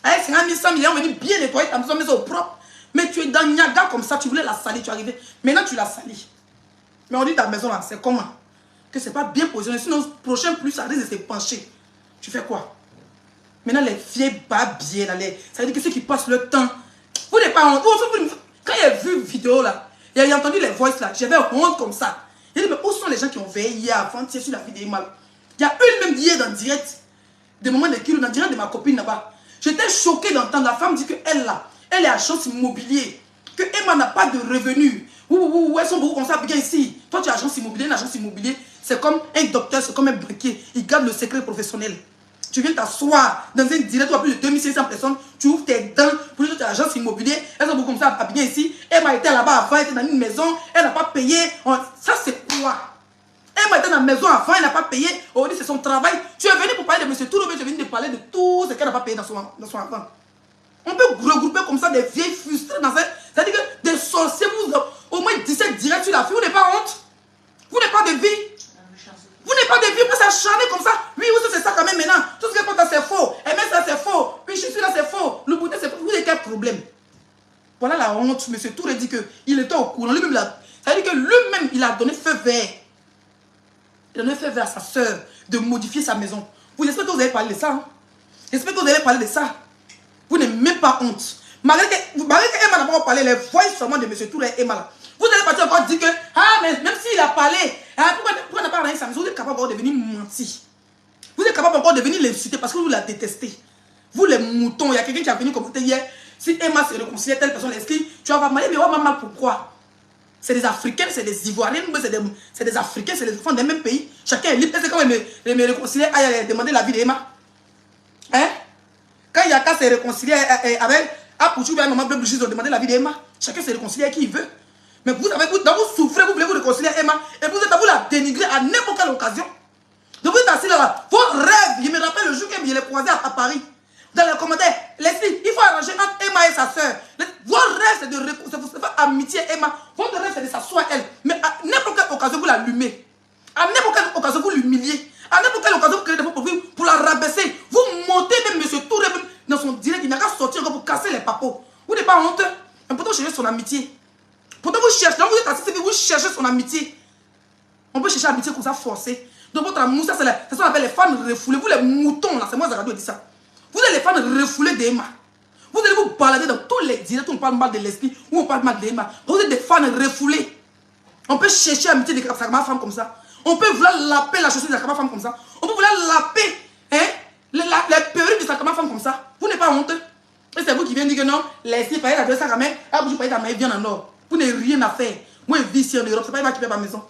Avec 50 000, 100 millions, venir bien nettoyer ta maison, mais au propre. Mais tu es dans Niaga comme ça, tu voulais la salir, tu es arrivé. Maintenant, tu l'as salie. Mais on dit ta maison là, c'est comment? Que c'est pas bien positionné. Sinon, prochain plus, ça risque de se pencher. Tu fais quoi? Maintenant, les vieilles babiers, là, ça veut dire que ceux qui passent le temps. Vous n'êtes pas honte. Quand il a vu vidéo là, il a entendu les voices là, j'avais honte comme ça. Il dit, mais où sont les gens qui ont veillé hier avant-hier sur la vidéo mal? Il y a une même hier dans le direct, des moments de kilos, dans le direct de ma copine là-bas. J'étais choquée d'entendre la femme dire qu'elle là, elle est agence immobilier, que Emma n'a pas de revenus. Elles sont beaucoup comme ça, bien ici. Toi, tu es agence immobilier, une agence immobilier, c'est comme un docteur, c'est comme un banquier. Il garde le secret professionnel. Tu viens t'asseoir dans un direct où il y a plus de 2500 personnes, tu ouvres tes dents pour dire que tu es agence immobilier, elles sont beaucoup comme ça, bien ici. Emma était là-bas avant, elle était dans une maison, elle n'a pas payé. Ça, c'est quoi? Emma était dans la maison avant, elle n'a pas payé. Aujourd'hui, c'est son travail. Tu es venu pour parler de M. Touroube, tu es venu de parler de tout ce qu'elle n'a pas payé dans son enfant. On peut regrouper comme ça des vieilles frustrées dans cette. C'est-à-dire que des sorciers, vous, au moins 17 directs sur la fille, vous n'avez pas honte? Vous n'avez pas de vie? Vous n'avez pas de vie, vous s'acharnez comme ça. Oui, vous, c'est ça quand même maintenant. Tout ce que compte, c'est faux. Et même ça, c'est faux. Puis je suis là, c'est faux. Le bouteille, c'est faux. Vous avez quel problème? Voilà la honte. M. Touré dit qu'il était au courant. Lui-même, ça veut dire que lui-même, il a donné feu vert. Il a donné feu vert à sa soeur de modifier sa maison. Vous espérez que vous avez parlé de ça. Hein? J'espère que vous avez parlé de ça. Vous n'avez même pas honte. Malgré que Emma n'a pas parlé, les voix seulement de M. Touré et Emma là. Vous allez partir encore dire que, ah, mais même s'il a parlé, pourquoi n'a pas rien sa maison? Vous êtes capable encore de venir mentir. Vous êtes capable encore de venir l'insulter parce que vous la détestez. Vous les moutons, il y a quelqu'un qui a venu commenter hier. Si Emma se réconciliait, telle personne l'inscrit, tu vas mal, mais on va mal pourquoi? C'est des Africains, c'est des Ivoiriens, c'est des Africains, c'est des enfants des mêmes pays. Chacun est libre. C'est quand me réconcilier, aille demander la vie d'Emma. Hein? Quand Yaka s'est réconcilié avec Apouchou, un moment bleu, ils ont demandé la vie d'Emma. Chacun s'est réconcilié avec qui il veut. Mais vous souffrez, vous voulez vous réconcilier à Emma, et vous êtes à vous la dénigrer à n'importe quelle occasion. Donc vous êtes assis là-bas. Vos rêves, je me rappelle le jour que je l'ai croisé à Paris. Dans les commentaires, Leslie, il faut arranger entre Emma et sa soeur. Vos rêves, c'est de faire amitié à Emma. Votre rêve, c'est de s'asseoir elle. Mais à n'importe quelle occasion, vous l'allumez. À n'importe quelle occasion, vous l'humiliez. À n'importe quelle occasion, vous créez des faux profils pour la rabaisser. Vous montez même M. Touré dans son direct, il n'a qu'à sortir encore pour casser les papos. Vous n'êtes pas honteux. Mais pourtant, vous cherchez son amitié. Pourtant, vous cherchez, donc vous êtes assis, vous cherchez son amitié. On peut chercher l'amitié comme ça, forcé. Donc votre amour, ça c'est ce qu'on appelle les fans refoulés. Vous les moutons, là, c'est moi Zagadou qui dit ça. Vous êtes les fans refoulés d'Emma. Vous allez vous balader dans tous les directs où on parle mal de l'esprit, où on parle mal d'Emma. Vous êtes des fans refoulés. On peut chercher l'amitié de sa femme comme ça. On peut vouloir laper la chaussure de sa femme comme ça. On peut vouloir laper les perruques de sa femme comme ça. Vous pas honte? Et c'est vous qui venez dire que non, laissez payer la sac à main, ah, vous payez ta main, viens en or. Vous n'avez rien à faire. Moi, je vis ici en Europe, c'est pas moi qui paye ma maison.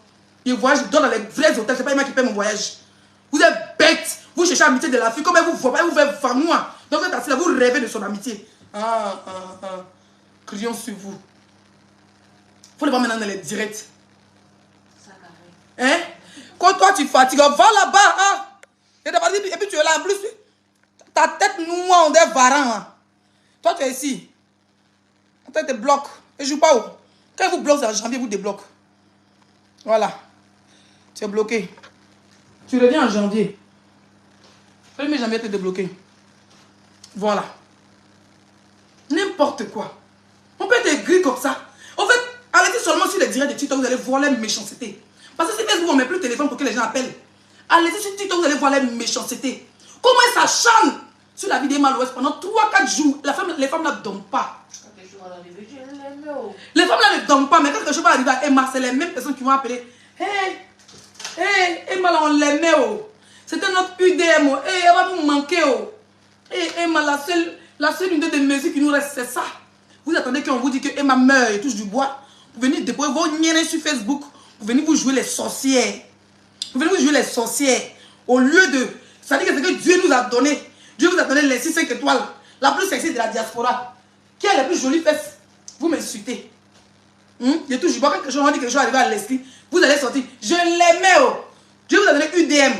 Je voyage, je dors dans les vrais hôtels, c'est pas moi qui paye mon voyage. Vous êtes bête, vous cherchez l'amitié de la fille, comme elle vous voit pas, elle vous fait moi. Donc vous êtes assis là, vous rêvez de son amitié. Crions sur vous. Faut le voir maintenant dans les directs. Hein? Quand toi tu fatigues, va là-bas, hein? Et puis tu es là, en plus, ta tête noire, on est varan. Hein? Toi tu es ici. Toi tu te bloques. Et je joue pas où? Quand il vous bloque, c'est en janvier, vous débloque. Voilà. Tu es bloqué. Tu reviens en janvier. 1er janvier, tu es débloqué. Voilà. N'importe quoi. On peut être gris comme ça. En fait, arrêtez seulement sur les directs de TikTok, vous allez voir les méchancetés. Parce que si Facebook, on ne met plus le téléphone pour que les gens appellent. Allez-y sur TikTok, vous allez voir les méchancetés. Comment ils s'acharnent sur la vie des Malouest pendant 3-4 jours. Les femmes ne dorment pas. Les femmes là ne dorment pas, mais quand quelque chose va arriver à Emma, c'est les mêmes personnes qui vont appeler. Hey, Emma là, on l'aimait. Oh. C'était notre UDM. Oh. Hey, elle va vous manquer. Oh. Hey, Emma, la seule unité de mesure qui nous reste, c'est ça. Vous attendez qu'on vous dise que Emma meurt et touche du bois. Vous venez déposer vos niais sur Facebook. Vous venez vous jouer les sorcières. Vous venez vous jouer les sorcières. Au lieu de... Ça dit que c'est que Dieu nous a donné. Dieu vous a donné les 6-5 étoiles. La plus sexy de la diaspora. Qui a les plus jolies fesses? Vous m'insultez. Je touche du bois. Quand quelque chose, on dit que quelque chose arrive à l'esprit, vous allez sortir. Je l'aimais. Oh. Dieu vous a donné UDM.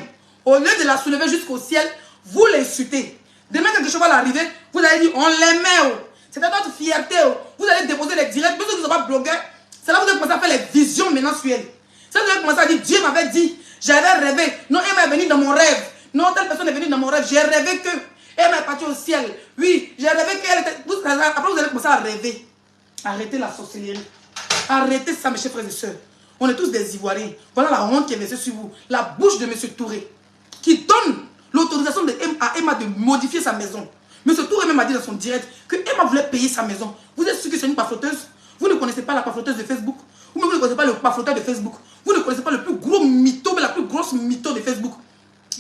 Au lieu de la soulever jusqu'au ciel, vous l'insultez. Demain, quelque chose va l'arriver, vous allez dire on l'aimait. Oh. C'était notre fierté. Oh. Vous allez déposer les directs. Même si vous ne sont pas blogueurs, c'est là que vous allez commencer à faire les visions mensuelles. C'est là que vous allez commencer à dire Dieu m'avait dit, j'avais rêvé. Non, Emma est venue dans mon rêve. Non, telle personne est venue dans mon rêve. J'ai rêvé que Emma est partie au ciel. Oui, j'ai rêvé qu'elle était... Après, vous allez commencer à rêver. Arrêtez la sorcellerie. Arrêtez ça, mes chers frères et sœurs. On est tous des Ivoiriens. Voilà la honte qui est versée sur vous. La bouche de M. Touré, qui donne l'autorisation à Emma de modifier sa maison. M. Touré même a dit dans son direct que Emma voulait payer sa maison. Vous êtes sûr que c'est une pafloteuse? Vous ne connaissez pas la pafloteuse de Facebook? Ou même vous ne connaissez pas le pafloteur de Facebook? Vous ne connaissez pas le plus gros mytho, mais la plus grosse mytho de Facebook?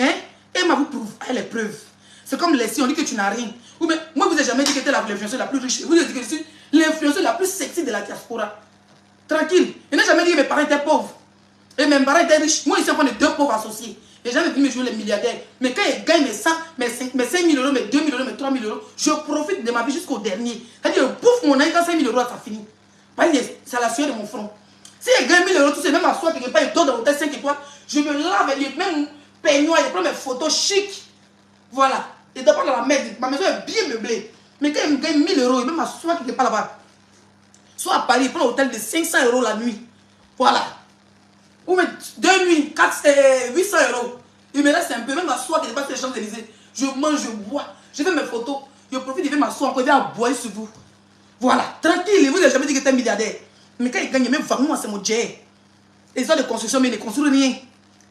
Hein? Emma vous prouve, elle est preuve. C'est comme les si on dit que tu n'as rien. Ou mais moi, je vous ai jamais dit que tu es l'influenceuse la plus riche. Vous avez dit que je suis l'influenceuse la plus sexy de la diaspora. Tranquille. Je n'ai jamais dit que mes parents étaient pauvres. Et mes parents étaient riches. Moi, ici, on est deux pauvres associés. J'ai jamais vu me jouer les milliardaires. Mais quand ils gagnent mes 5 000 euros, mes 2 000 euros, mes 3 000 euros, je profite de ma vie jusqu'au dernier. C'est-à-dire, je bouffe mon âge quand 5 000 euros, ça finit. C'est la sueur de mon front. Si je gagne 1 000 euros, tu sais, même à soi, quelque part, je dors dans l'hôtel 5 étoiles, je me lave, même peignoir, je prends mes photos chic. Voilà. Et d'abord dans la merde, ma maison est bien meublée. Mais quand il me gagne 1 000 euros, il même m'assoit quelque part là-bas. Soit à Paris, il prend un hôtel de 500 euros la nuit. Voilà. Ou 2 nuits, 800 euros. Il me reste un peu, même m'assoit quelque part sur les Champs-Élysées. Je mange, je bois. Je fais mes photos. Je profite, il vient m'asseoir encore, il vient boire sur vous. Voilà. Tranquille, vous n'avez jamais dit que tu es milliardaire. Mais quand il gagne, même moi, c'est mon jet. Les histoires de construction, mais ils ne construisent rien.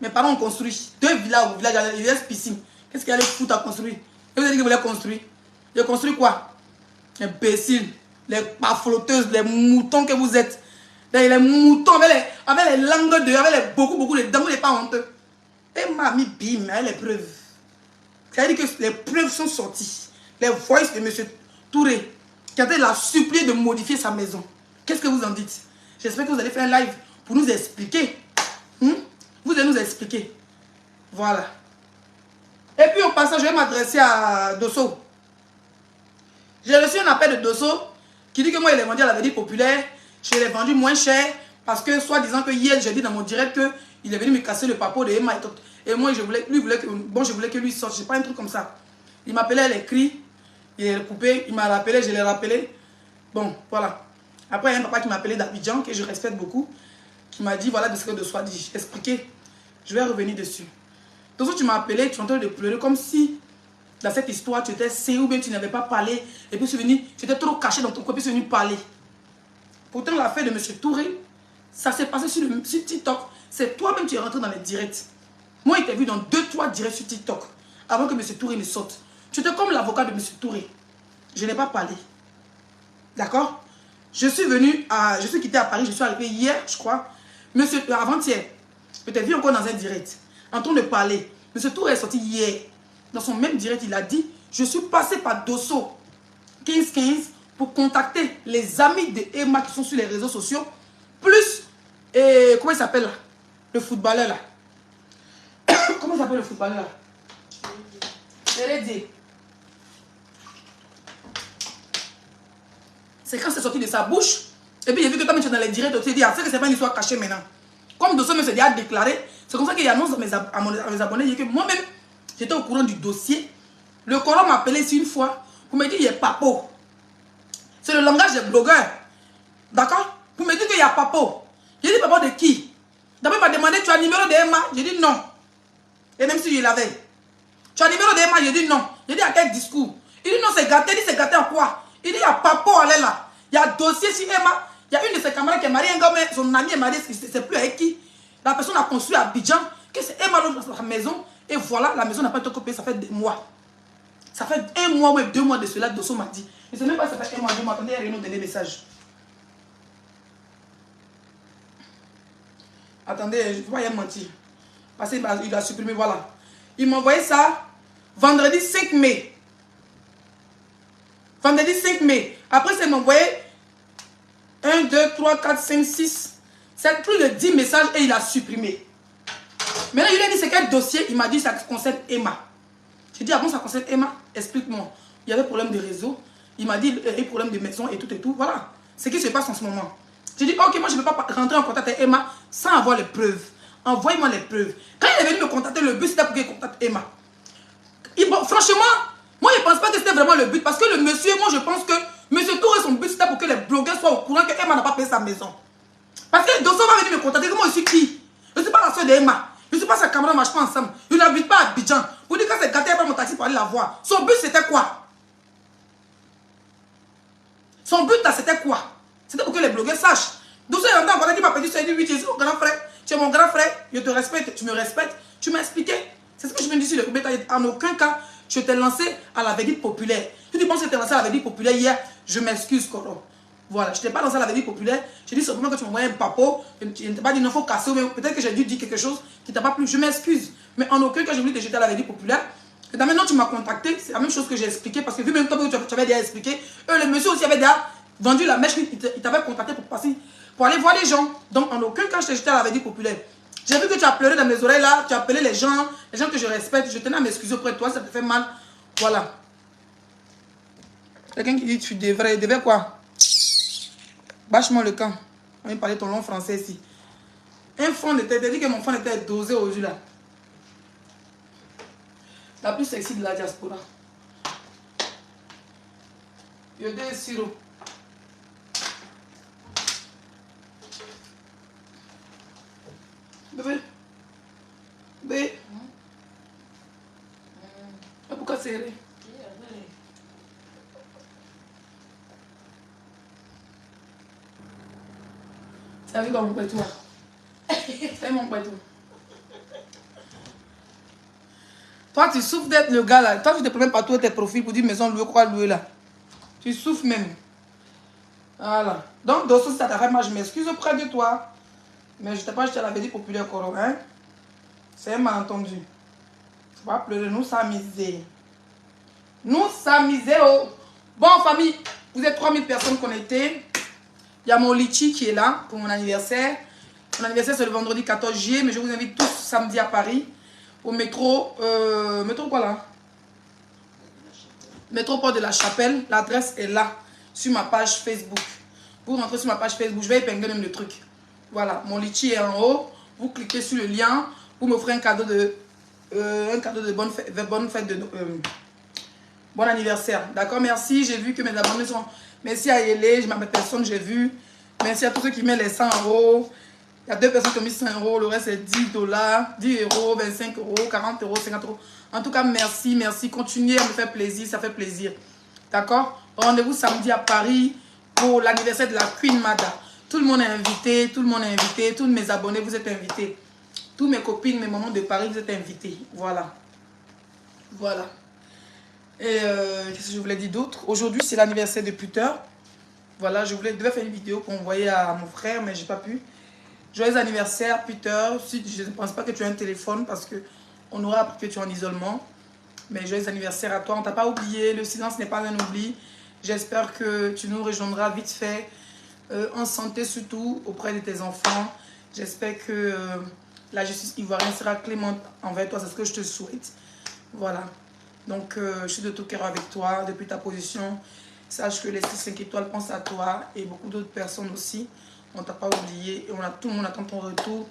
Mes parents ont construit 2 villas au village, il reste piscine. Qu'est-ce qu'il y a les foutre à construire? Et vous avez dit que vous voulez construire. Ils ont construit quoi? Imbéciles, les pafloteuses, les moutons que vous êtes. Les moutons avec les langues de, avec beaucoup de dents, vous n'êtes pas honteux. Et mamie, bim, elle les preuves. C'est-à-dire que les preuves sont sorties. Les voices de M. Touré, qui a été la supplié de modifier sa maison. Qu'est-ce que vous en dites? J'espère que vous allez faire un live pour nous expliquer. Vous allez nous expliquer. Voilà. Et puis au passage, je vais m'adresser à Dosso. J'ai reçu un appel de Dosso qui dit que moi, il est vendu à la Vedie Populaire. Je l'ai vendu moins cher parce que, soi-disant que hier, j'ai dit dans mon direct qu'il est venu me casser le papo de Emma. Et moi, je voulais que lui sorte. Je sais pas un truc comme ça. Il m'appelait, elle écrit. Il est coupé. Il m'a rappelé, je l'ai rappelé. Bon, voilà. Après, il y a un papa qui m'a appelé d'Abidjan, que je respecte beaucoup, qui m'a dit, voilà de ce que Dosso a dit. J'ai expliqué. Je vais revenir dessus. Donc, tu m'as appelé, tu es en train de pleurer comme si dans cette histoire tu étais sain ou bien tu n'avais pas parlé et puis tu étais trop caché dans ton coin et puis tu es venu parler. Pourtant, l'affaire de M. Touré, ça s'est passé sur TikTok. C'est toi-même qui es rentré dans les directs. Moi, il t'a vu dans 2-3 directs sur TikTok avant que M. Touré ne sorte. Tu étais comme l'avocat de M. Touré. Je n'ai pas parlé. D'accord? Je suis quitté à Paris, je suis arrivé hier, je crois. Avant-hier, je t'ai vu encore dans un direct, en train de parler. M. Touré est sorti hier. Dans son même direct, il a dit Je suis passé par Dosso 1515 pour contacter les amis de Emma qui sont sur les réseaux sociaux. Plus, comment il s'appelle là? Le footballeur là. Comment il s'appelle le footballeur là? Hérédie. C'est quand c'est sorti de sa bouche. Et puis j'ai vu que comme tu es dans les directs, tu t'es dit, ah, c'est que c'est pas une histoire cachée maintenant. Comme Dosso me s'est déjà déclaré, c'est comme ça qu'il annonce à mes abonnés que moi-même, j'étais au courant du dossier. Le Coran m'a appelé ici une fois pour me dire qu'il y a papo. C'est le langage des blogueurs. D'accord? Pour me dire qu'il y a papo. J'ai dit papo de qui? D'abord, il m'a demandé, tu as le numéro de Emma? J'ai dit non. Et même si je l'avais. Tu as le numéro de Emma? J'ai dit non. J'ai dit à quel discours? Il dit non, c'est gâté. Il dit c'est gâté en quoi? Il dit il y a papo, allez là. Il y a dossier sur Emma. Il y a une de ses camarades qui est mariée, un gars, mais son ami est marié, c'est plus avec qui. La personne a construit à Abidjan, que c'est Emma dans sa maison. Et voilà, la maison n'a pas été copiée, ça fait des mois. Ça fait 1 mois ou 2 mois de cela, Dosso m'a dit. Je ne sais même pas si ça fait 1 mois, 2 mois. Attendez, il y a donné des messages. Attendez, je ne vais pas y mentir. Parce qu'il a supprimé, voilà. Il m'a envoyé ça vendredi 5 mai. Vendredi 5 mai. Après, il m'a envoyé 1, 2, 3, 4, 5, 6. C'est plus de 10 messages et il a supprimé. Maintenant, il a dit c'est quel dossier? Il m'a dit ça concerne Emma. J'ai dit, ah bon, ça concerne Emma? Explique-moi. Il y avait problème de réseau. Il m'a dit, il y avait problème de maison et tout. Voilà. Ce qui se passe en ce moment. J'ai dit, ok, moi je ne peux pas rentrer en contact avec Emma sans avoir les preuves. Envoyez-moi les preuves. Quand il est venu me contacter, le but c'était pour qu'il contacte Emma. Franchement, moi je ne pense pas que c'était vraiment le but. Parce que le monsieur, moi je pense que monsieur Touré, son but c'était pour que les blogueurs soient au courant que Emma n'a pas payé sa maison. Parce que Dosso va venir me contacter. Moi je suis qui? Je ne suis pas la soeur d'Emma. Je ne suis pas sa camarade, on ne marche pas ensemble. Je n'habite pas à Abidjan. Vous dites que c'est gâté, il prend mon taxi pour aller la voir. Son but c'était quoi? Son but là c'était quoi? C'était pour que les blogueurs sachent. Dosso est rentré en contact, il m'a dit, tu as dit oui, tu es mon grand frère. Tu es mon grand frère, je te respecte, tu me respectes. Tu m'as expliqué. C'est ce que je me dis sur le Kubeta. En aucun cas, je t'ai lancé à la verdict populaire. Si tu penses que tu t'es lancé à la verdict populaire hier, je m'excuse, Koro. Voilà, je ne t'ai pas lancé à la verdict populaire. J'ai dit simplement que tu m'envoyais un papo. Je ne t'ai pas dit non, il faut casser. Peut-être que j'ai dû dire quelque chose qui t'a pas plu. Je m'excuse. Mais en aucun cas, j'ai voulu te jeter à la verdict populaire. Et maintenant, tu m'as contacté. C'est la même chose que j'ai expliqué. Parce que vu même toi que tu avais déjà expliqué, le monsieur aussi avait déjà vendu la mèche. Il t'avait contacté pour passer, pour aller voir les gens. Donc, en aucun cas, je t'ai jeté à la verdict populaire. J'ai vu que tu as pleuré dans mes oreilles là. Tu as appelé les gens que je respecte. Je tenais à m'excuser auprès de toi. Ça te fait mal. Voilà. Quelqu'un qui dit tu devrais quoi? Bâche-moi le camp. On vient parler ton long français ici. Un fond était dit que mon fond était dosé aujourd'hui là. La plus sexy de la diaspora. Il y a des sirops. Bébé. Bébé. Pourquoi serrer? Ça arrive dans mon pétoir. C'est mon pétoir. Toi, tu souffres d'être le gars là. Toi, tu te promènes partout tes profils pour dire maison louée, quoi louer là. Tu souffres même. Voilà. Donc, Dosso, si ça t'arrête, moi, je m'excuse auprès de toi. Mais je t'ai pas jeté à la verdict populaire, Coro, hein. C'est un malentendu. Faut pas pleurer, nous s'amuser. Nous s'amuser, oh. Bon, famille, vous êtes 3000 personnes connectées. Il y a mon litchi qui est là pour mon anniversaire. Mon anniversaire, c'est le vendredi 14 juillet, mais je vous invite tous samedi à Paris, au métro. Métro quoi là? Métro Port de la Chapelle. L'adresse est là, sur ma page Facebook. Vous rentrez sur ma page Facebook, je vais épingler même le truc. Voilà, mon litchi est en haut. Vous cliquez sur le lien, vous m'offrez un cadeau de bonne fête de bon anniversaire. D'accord, merci. J'ai vu que mes abonnés sont... Merci à Yélé, je m'appelle personne, j'ai vu. Merci à tous ceux qui mettent les 100 €. Il y a 2 personnes qui ont mis 100 €, le reste c'est 10 $, 10 €, 25 €, 40 €, 50 €. En tout cas, merci, merci. Continuez à me faire plaisir, ça fait plaisir. D'accord? Rendez-vous samedi à Paris pour l'anniversaire de la Queen Mada. Tout le monde est invité, tout le monde est invité. Tous mes abonnés, vous êtes invités. Tous mes copines, mes mamans de Paris, vous êtes invités. Voilà. Voilà. Et qu'est-ce que je voulais dire d'autre? Aujourd'hui, c'est l'anniversaire de Puter. Voilà, je devais faire une vidéo pour envoyer à mon frère, mais j'ai pas pu. Joyeux anniversaire, Puter. Si, je ne pense pas que tu as un téléphone parce qu'on aura appris que tu es en isolement. Mais joyeux anniversaire à toi. On t'a pas oublié. Le silence n'est pas un oubli. J'espère que tu nous rejoindras vite fait. En santé surtout, auprès de tes enfants. J'espère que la justice ivoirienne sera clémente envers toi. C'est ce que je te souhaite. Voilà. Donc, je suis de tout cœur avec toi depuis ta position. Sache que les 5 étoiles pensent à toi et beaucoup d'autres personnes aussi. On t'a pas oublié. Et tout le monde attend ton retour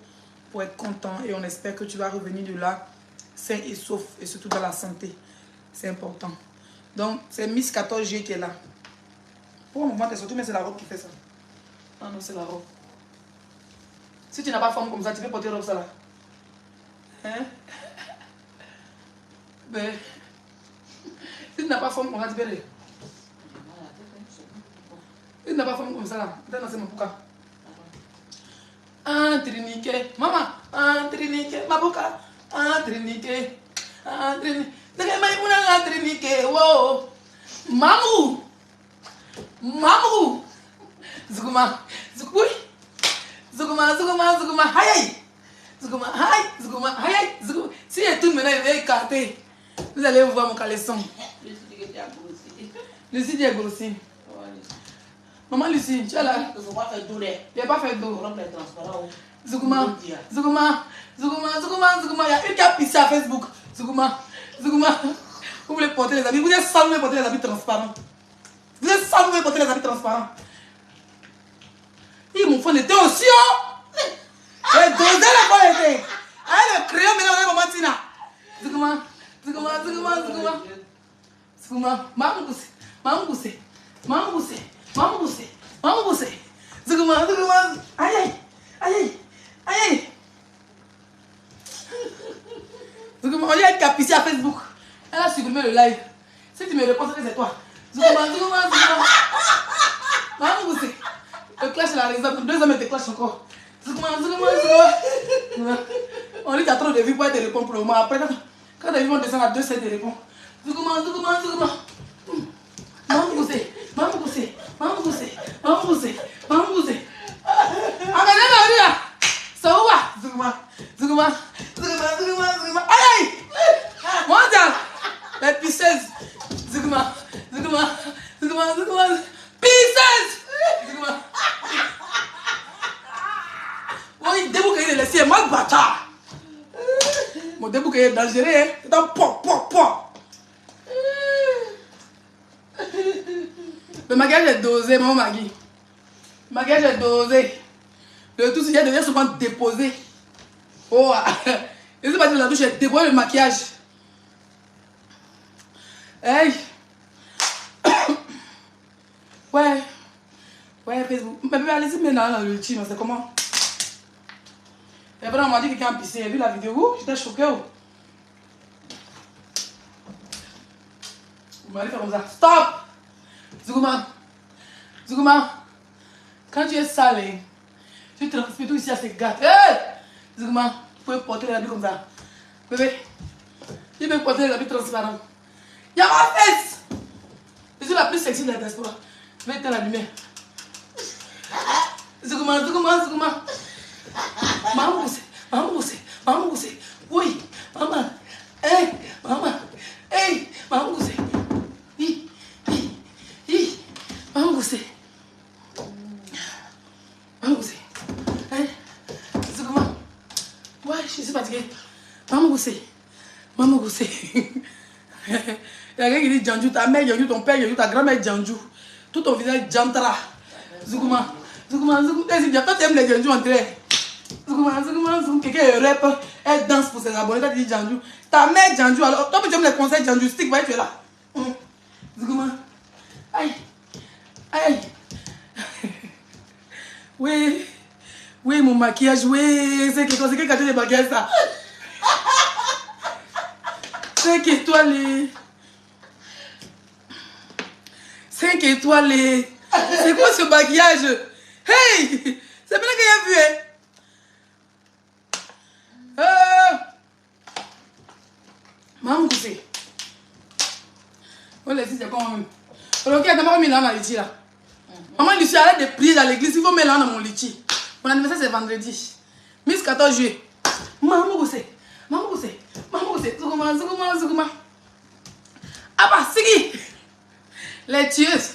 pour être content. Et on espère que tu vas revenir de là sain et sauf. Et surtout dans la santé. C'est important. Donc, c'est Miss 14G qui est là. Pour un moment, t'es sorti, mais c'est la robe qui fait ça. Ah non, c'est la robe. Si tu n'as pas forme comme ça, tu peux porter robe ça là. Hein? Ben, si tu n'as pas forme comme ça, tu peux aller. Si tu n'as pas forme comme ça là, attends, c'est mon pouka. Entriniqué, maman, entriniqué, ma boca, entriniqué, entriniqué. Entriniqué, wow. Mamou, mamou. Zuguma, zugui. Zuguma, zuguma, zuguma, aïe. Zuguma, aïe, zuguma, aïe, zuguma. Si elle tourne maintenant, elle va écarter. Vous allez voir mon caleçon. Lucie dit grossi. Maman Lucie, tu es là. Je vais pas faire d'eau. Il n'a pas fait d'eau. Zuguma, Zuguma, Zuguma, Zuguma, Zuguma. Il y a une qui a pissé à Facebook. Zuguma, Zuguma. Vous voulez porter les habits. Vous êtes sale, vous voulez porter les habits transparents. Vous êtes sale, vous voulez porter les habits transparents. Et mon phone était aussi, oh. Et dosé le phone était. Avec le crayon, maintenant, on est maman Tina. Zuguma, Zuguma, Zuguma, Zuguma. Zuguma, maman Goussé, maman Goussé, maman Goussé, maman Goussé, maman Goussé. Zuguma, Zuguma. Aïe, aïe, aïe, aïe. Zuguma, on lui a capissé à Facebook. Elle a supprimé le live. Si tu me réponds, c'est toi. Zuguma, Zuguma, Zuguma. Maman Goussé. Le clash la réserve, 2 hommes te clash encore. Zuguma, Zuguma, Zuguma. On dit qu'il y a trop de vues pour te répondre pour le moment. Après, quand les vues vont descendre à 2, ça te répond. Zuguma, Zuguma, Zuguma. Maman Goussé, maman Goussé, maman Goussé, maman Goussé, maman Goussé. Ah, mais là, ça va. Zuguma, Zuguma, Zuguma, Zuguma, Zuguma. Aïe, aïe. Mondial. La pisseuse. Zuguma, Zuguma, Zuguma, Zuguma. Pisseuse. Zuguma. Oui, débouqué de laisser, moi, bâtard. Mon débouqué est dangereux, c'est un pop, pop, pop. Le maquillage est dosé, mon Magui. Le maquillage est dosé. Le tout, il devient souvent déposé. Oh, je ne sais pas si la douche est déposé le maquillage. Hey. Ouais. Ouais, Facebook. Mais allez-y maintenant dans le team, c'est comment? Et après, on m'a dit que quelqu'un a pissé. J'ai vu la vidéo, j'étais choquée. Vous m'allez faire comme ça. Stop! Zuguma. Zuguma. Quand tu es salé, tu transpires tout ici à ces gars. Hey! Zuguma, tu peux porter les habits comme ça. Bébé, tu peux porter les habits transparents. Y'a ma fesse! Je suis la plus sexy de la diaspora. Je vais éteindre la lumière. Zuguma, Zuguma, Zuguma. Maman Goussé, maman Goussé, maman Goussé. Oui, maman. Hey, maman. Hey, maman Goussé. Maman Goussé. Maman Goussé. Hey, Zuguma. Ouais, je suis fatiguée. Maman Goussé. Maman Goussé. Il y a quelqu'un qui dit Djandjou, ta mère Djandjou, ton père Djandjou, ta grand-mère Djandjou. Tout ton visage Djantra. Zuguma. Zuguma, Zuguma. Toi, tu aimes les Djandjou en train. Zuguma, Zuguma, Zuguma. Quelqu'un rap, elle danse pour ses abonnés. Toi, tu dis Djandjou. Ta mère Djandjou. Alors, toi, tu aimes les conseils Djandjou. Stick, voyez, tu es là. Zuguma. Aïe. Aïe. Oui. Oui, mon maquillage. Oui. C'est que c'est quel quartier de maquillage, ça? 5 étoiles. 5 étoiles. C'est quoi ce maquillage? Hey! C'est bien que j'ai vu, hein? Maman Goussé. Oh, les filles, c'est quoi même? Ok, d'abord, mis là dans litchi là. Maman Lucie, arrête de prier dans l'église. Il faut mettre là dans mon litchi. Mon anniversaire, c'est vendredi. Miss 14 juillet. Maman Goussé. Maman Goussé. Maman Goussé. Zuguma, Zuguma, Zuguma. Ah bah, c'est qui? Les tueuses.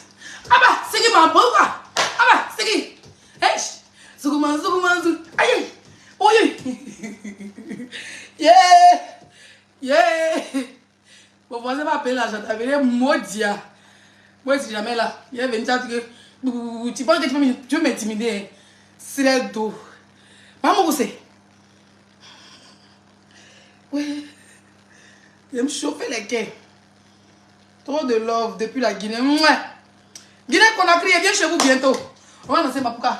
Ah bah, c'est qui ma pauvre? Ah bah, c'est qui? Hey, Zougouma, Zougouma, Zougouma. Aïe, oui. Yeah, yeah. Mon voisin m'a appelé là, j'avais maudit. Moi, si jamais là, il est venu dire que tu penses que tu veux m'intimider. C'est le dos. Maman, où c'est? Oui. Il me chauffer les quais. Trop de love depuis la Guinée. Mouais. Guinée Conakry, viens chez vous bientôt. On va danser Mapuka.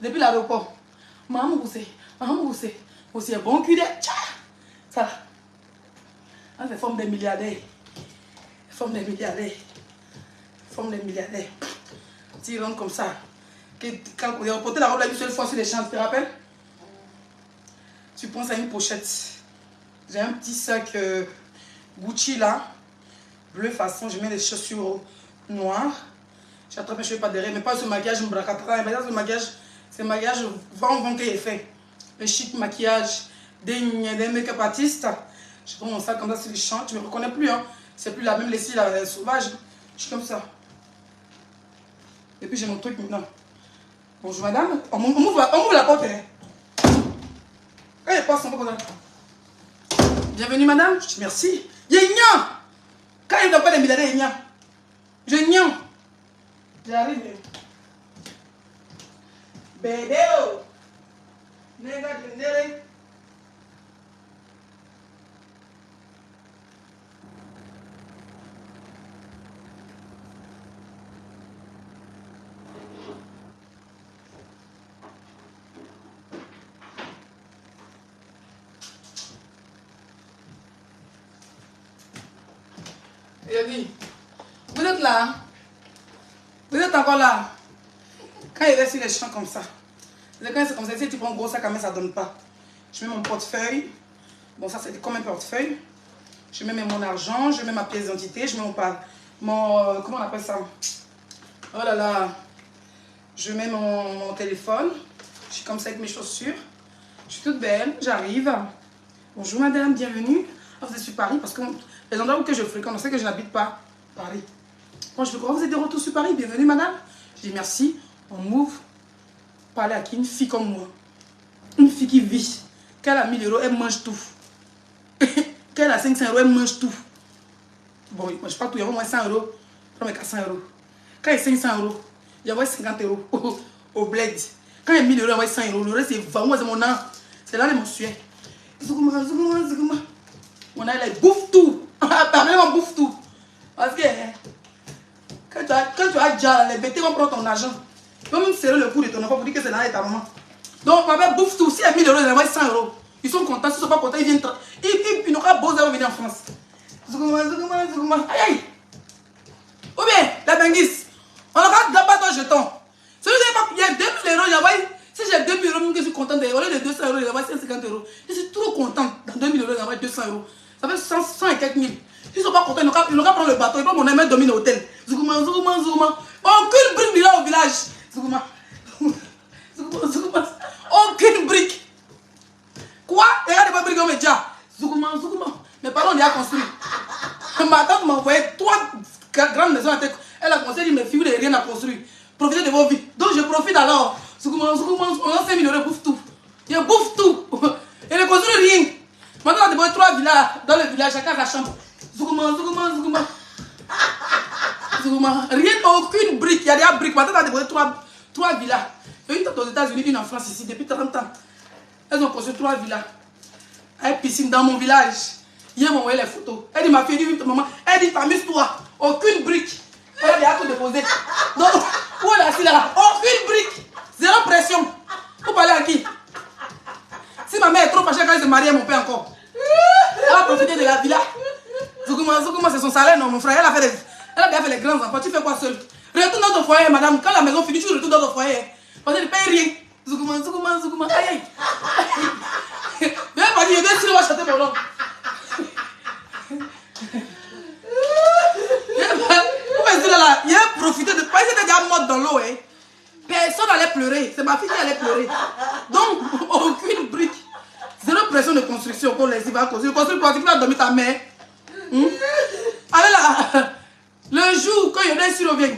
Depuis l'aéroport. Maman, où c'est? Maman, où c'est? Aussi un bon cul de... Ça. Ah, c'est forme des milliardaires. Forme des milliardaires. Forme des milliardaires. Tu rentres comme ça. Quand on a reporté la robe là une seule fois sur les champs, tu te rappelles? Tu penses à une pochette. J'ai un petit sac Gucci là. Bleu façon, je mets les chaussures noires. J'attrape mes cheveux pas derrière, mais pas ce maquillage bracatra. Mais ce maquillage, c'est maquillage vent qu'il est fait. Le chic maquillage des make-up artistes. Je prends mon sac comme ça sur les champs. Tu me reconnais plus, hein. C'est plus la même laissée la sauvage. Je suis comme ça. Et puis j'ai mon truc maintenant. Bonjour madame. On m'ouvre la porte. Hein. Elle passe un peu comme ça. Bienvenue madame. Je dis merci. Yénian. Quand il ne doit pas les milliardaires, Yénian. Je nian. J'arrive. Bébé. Nega de nere. Vous êtes là? Vous êtes encore là? Quand il reste sur les champs comme ça, quand c'est comme ça, si tu prends un gros sac à main, ça ne donne pas. Je mets mon portefeuille. Bon, ça c'est comme un portefeuille. Je mets mon argent, je mets ma pièce d'identité, je mets mon comment on appelle ça? Oh là là. Je mets mon téléphone. Je suis comme ça avec mes chaussures. Je suis toute belle, j'arrive. Bonjour madame, bienvenue. Ah, vous êtes sur Paris parce que les endroits où je fréquente, on sait que je n'habite pas Paris. Bon, je fais quoi? Vous êtes de retour sur Paris, bienvenue madame. Je dis merci. On m'ouvre. Parler à qui? Une fille comme moi. Une fille qui vit. Qu'elle a 1000 €, elle mange tout. Qu'elle a 500 €, elle mange tout. Bon, il ne mange pas tout, il y a au moins 100 €. Prends mes 400 €. Quand il y a 500 €, il y a 50 € au bled. Quand il y a 1000 €, il y a 100 €. Le reste, c'est 20. Moi, c'est mon âme. C'est là les mensuels. Zougouma, Zougouma, Zougouma. Mon âme, elle bouffe tout. Pardon, on bouffe tout. Parce que quand tu as déjà les bêtés vont prendre ton argent. Ils vont même serrer le cou de ton enfant pour dire que c'est là et ta maman. Donc, papa bouffe tout. S'il y a 1000 €, ils envoient 100 €. Ils sont contents. S'ils ne sont pas contents, ils viennent. Ils n'ont pas beau de venir en France. Zougouma, Zougouma, Zougouma. Aïe, aïe. Ou bien, la benguisse. On n'a pas ton jeton. Celui qui il y a 2000 €, il envoie. Si j'ai 2000 €, je suis content. Au lieu de 200 €, il envoie 150 €. Je suis trop content. Dans 2000 €, il envoie 200 €. Ça fait 100 et quelques mille. S'ils ne sont pas contents, ils n'ont qu'à prendre le bateau. Ils vont mon ami dormir au hôtel. Zougouma, Zougouma, Zougouma. Aucune brique là au village. Zougouma. Zougouma, Zougouma. Aucune brique. Quoi? Regardez pas brique au média. Zougouma, Zougouma. Mes parents ont déjà construit. Ma tante m'a envoyé 3 grandes maisons à tête. Elle a conseillé, dit, mes filles, vous n'avez rien à construire. Profitez de vos vies. Donc je profite alors. Zougouma, Zougouma, on a 5000 €, bouffe tout. Je bouffe tout. Et ne construit rien. Maintenant, on a débrouillé 3 villas dans le village, chacun sa chambre. Zougouma, Zougouma, Zougouma. Zougouma. Rien, aucune brique. Il y a des briques. Maintenant, on a débrouillé 3 villas. Il y a une tante aux États-Unis, une en France ici, depuis 30 ans. Elles ont construit 3 villas. Avec piscine dans mon village. Hier, m'a envoyé les photos. Elle dit, ma fille, dit, maman, elle dit, amuse-toi. Aucune brique. Elle a déjà tout déposé. Donc, où elle est assise là? Aucune brique. Zéro pression. Vous parlez à qui? Si ma mère est trop fâchée quand elle se marie, mon père encore. Elle a profité de la villa. Zougouma, Zougouma, c'est son salaire, non, mon frère. Elle a déjà fait les grands enfants. Tu fais quoi seul? Retourne dans ton foyer, madame. Quand la maison finit, tu retournes dans ton foyer. Parce qu'elle ne paye rien. Zougouma, Zougouma, Zougouma. Aïe, aïe. Viens pas dire, viens si on va chanter mon nom. Il a profité de. Parce que c'était déjà mort dans l'eau. Hein. Personne n'allait pleurer. C'est ma fille qui allait pleurer. Donc, aucune brique. Zéro pression de construction pour les va construire. Construire quoi? Tu vas dormir ta mère. Allez là. Le jour quand il y en a sur le vient.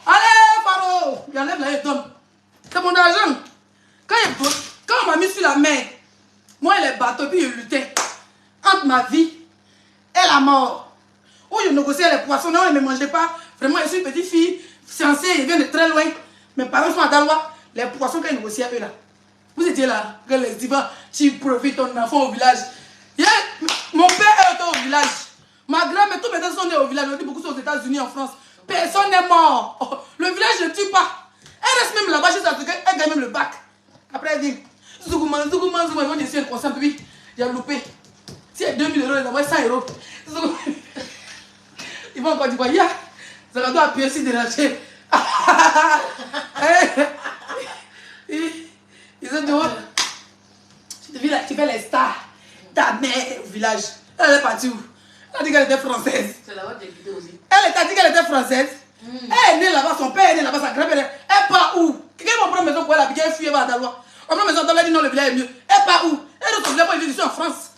Allez, Faro. Il enlève là, il donne. C'est mon argent. Quand on m'a mis sur la mer, moi et les bateaux, puis je luttais entre ma vie et la mort. Où je négociais les poissons, non, ils ne me mangeaient pas. Vraiment, je suis une petite fille censée, ils viennent de très loin. Mes parents sont à Dalois. Les poissons qu'ils négociaient eux là. Vous étiez là, que les divas, tu profites ton enfant au village. Mon père était au village. Ma grand-mère, tous mes deux sont nés au village. On dit beaucoup sont aux États-Unis, en France. Personne n'est mort. Oh, le village ne tue pas. Elle reste même là-bas chez sa truc, elle gagne même le bac. Après, elle dit Zougouma, Zougouma, Zougouma. Ils vont dire si elle consente, oui, j'ai loupé. Si elle 2000 euros, ils envoient 100 euros. Ils vont encore dire quoi? Ça doit appuyer sur des rachets. Ils ont dit, oh, tu fais les stars. Ta mère au village. Elle est partie où? Elle a dit qu'elle était française. C'est là-bas que tu aussi. Elle a dit qu'elle était française. Elle est née là-bas, son père est né là-bas, sa grand-mère. Elle part où? Quelqu'un va prendre maison pour elle habiter, elle fuit, elle va à Dalois. On prend maison, elle dit non, le village est mieux. Elle part où? Elle ne se voulait pas vivre ici en France.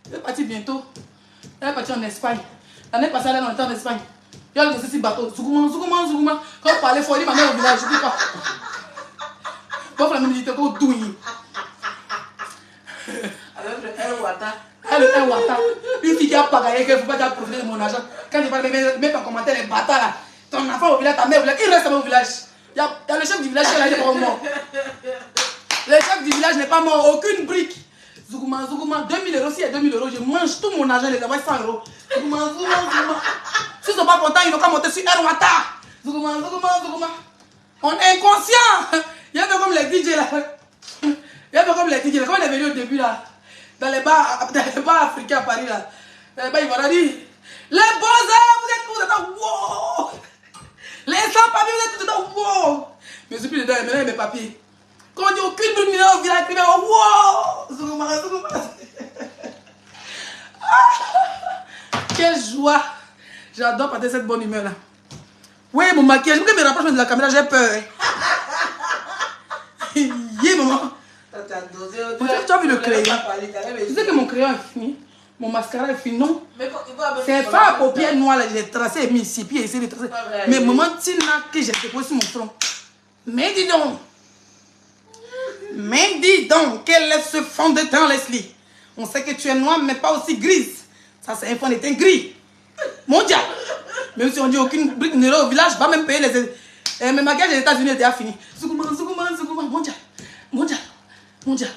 Elle est partie bientôt. Elle est partie en Espagne. L'année passée, elle est en Espagne. Il y a le dossier bateau. Zougouma, Zougouma, Zougouma. Quand on parlait, il faut dire ma mère au village, je ne dis pas. Bon, la même dit, t'es au douille. Avec le R Wata. Elle est un Wata. Une fille qui a pagaillé, qu'elle ne faut pas déjà profiter de mon argent. Quand je parle, mets en commentaire les bâtards là. Ton enfant au village, ta mère au village, il reste au village. Il y a le chef du village qui est là, il n'est pas mort. Le chef du village n'est pas mort, aucune brique. Zougouma, Zougouma, 2000 euros, s'il y a 2000 euros, je mange tout mon argent, je les envoie 100 euros. Zougouma, Zougouma, Zougouma. S'ils ne sont pas contents, ils n'ont qu'à monter sur R Wata. Zougouma, Zougouma, Zougouma. On est inconscient. Il y a un peu comme les DJ là. Il y a un peu comme les DJ là. Comme on est venu au début là. Dans les bars africains à Paris là. Dans les bars, ils vont dire les beaux-arts, vous êtes là, wow. Les sans-papiers, vous êtes dedans, wow. Mais je suis plus dedans, maintenant mes papiers. Quand on dit aucune brune mineure au village privé, wow. Zougouma, Zougouma. Quelle joie. J'adore partager cette bonne humeur là. Oui, mon maquillage, je me rapproche de la caméra, j'ai peur. Yeah, maman. Tu as vu le crayon? Tu sais que mon crayon est fini. Mon mascara est fini, non? C'est fait à paupières noires là, je l'ai tracé et mis ici, puis j'ai essayé de tracer. Mais maman, Tina, que j'ai déposé sur mon front. Mais dis donc. Mais dis donc, quel est ce fond de teint, Leslie? On sait que tu es noire, mais pas aussi grise. Ça, c'est un fond de teint gris. Mon diable. Même si on dit aucune brique n'ira au village, va même payer les... mes maquillages des États-Unis étaient déjà finis. Zougouma, Zougouma, Zougouma, mon diable. Mon diable. Mon diable.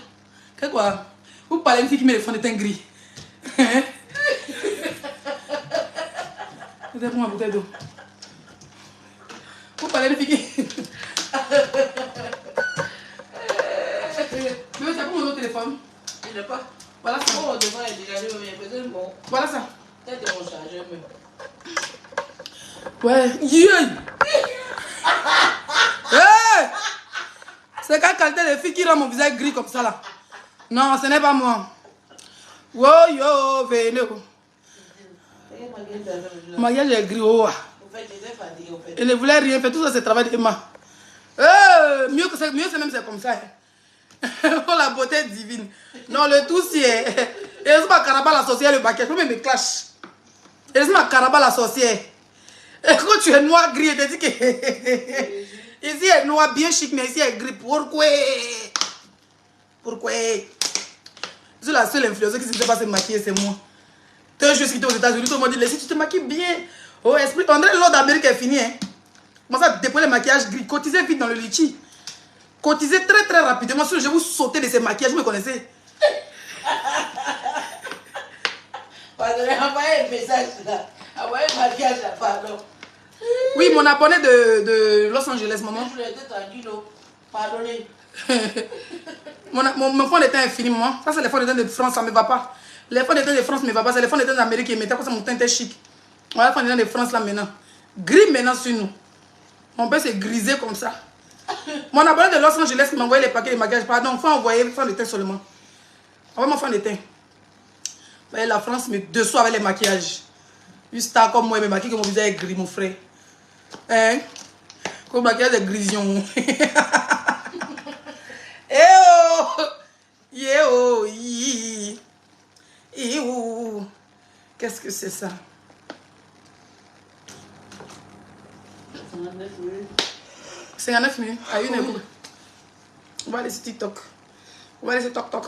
Qu'est-ce quoi? Vous parlez d'une fille qui met le fond de teint gris. Peut-être moi, bouteille d'eau. Vous parlez d'une fille qui... Mais tu as pas mon autre téléphone? Je n'ai pas. Voilà ça. Oh, devant est déjà le bon. Voilà ça. Peut-être mon chargeur même. Ouais. Yeah. Hey! C'est quelle qualité de fille qui rend mon visage gris comme ça là? Non, ce n'est pas moi. Wow, yo, venez. Mon maquillage est gris. Oh. Elle ne voulait rien faire. Tout ça, c'est le travail d'Emma. Mieux c'est même c'est comme ça. Oh, la beauté divine. Non, le tout c'est... Et c'est pas Caraba la sorcière, le maquillage. Je peux même me clash. Et c'est ma Caraba la sorcière. Et quand tu es noir, gris, tu dis que... Ici est noir, bien chic, mais ici est gris. Pourquoi? Pourquoi? Je suis la seule influenceuse qui ne sait pas se maquiller, c'est moi. Deux jours quitté aux États-Unis, tout le monde dit, si tu te maquilles bien. Oh, esprit, André, l'ordre d'Amérique est fini. Hein. Comment ça, déposer le maquillage gris? Cotisez vite dans le litchi. Cotisez très très rapidement. Sinon, je vais vous sauter de ces maquillages. Vous me connaissez? Pardon, envoyez un message là. Envoyez un maquillage là, pardon. Oui, mon abonné de Los Angeles, maman. Je l'ai dit tranquille, pardonnez. mon fond de teint est fini, moi. Ça, c'est les fonds de teint de France, ça ne me va pas. Les fonds de teint de France ne me va pas. C'est les fonds de teint d'Amérique qui mettaient, parce que mon teint était chic. Voilà, les fonds de teint de France là maintenant. Gris maintenant sur nous. On peut se griser comme ça. Mon abonné de Los Angeles qui m'a envoyé les paquets de maquillage. Pardon, il faut envoyer le fond de teint seulement. Envoyez mon fond de teint. Vous voyez, la France me déçoit avec les maquillages. Une star comme moi, il me maquille que mon visage est gris, mon frère. Hein? Comme maquillage est grison. Eh oh! Yeah oh! Qu'est-ce que c'est ça? 59 minutes. 59 minutes. À une heure. On va laisser TikTok. On va laisser TokTok.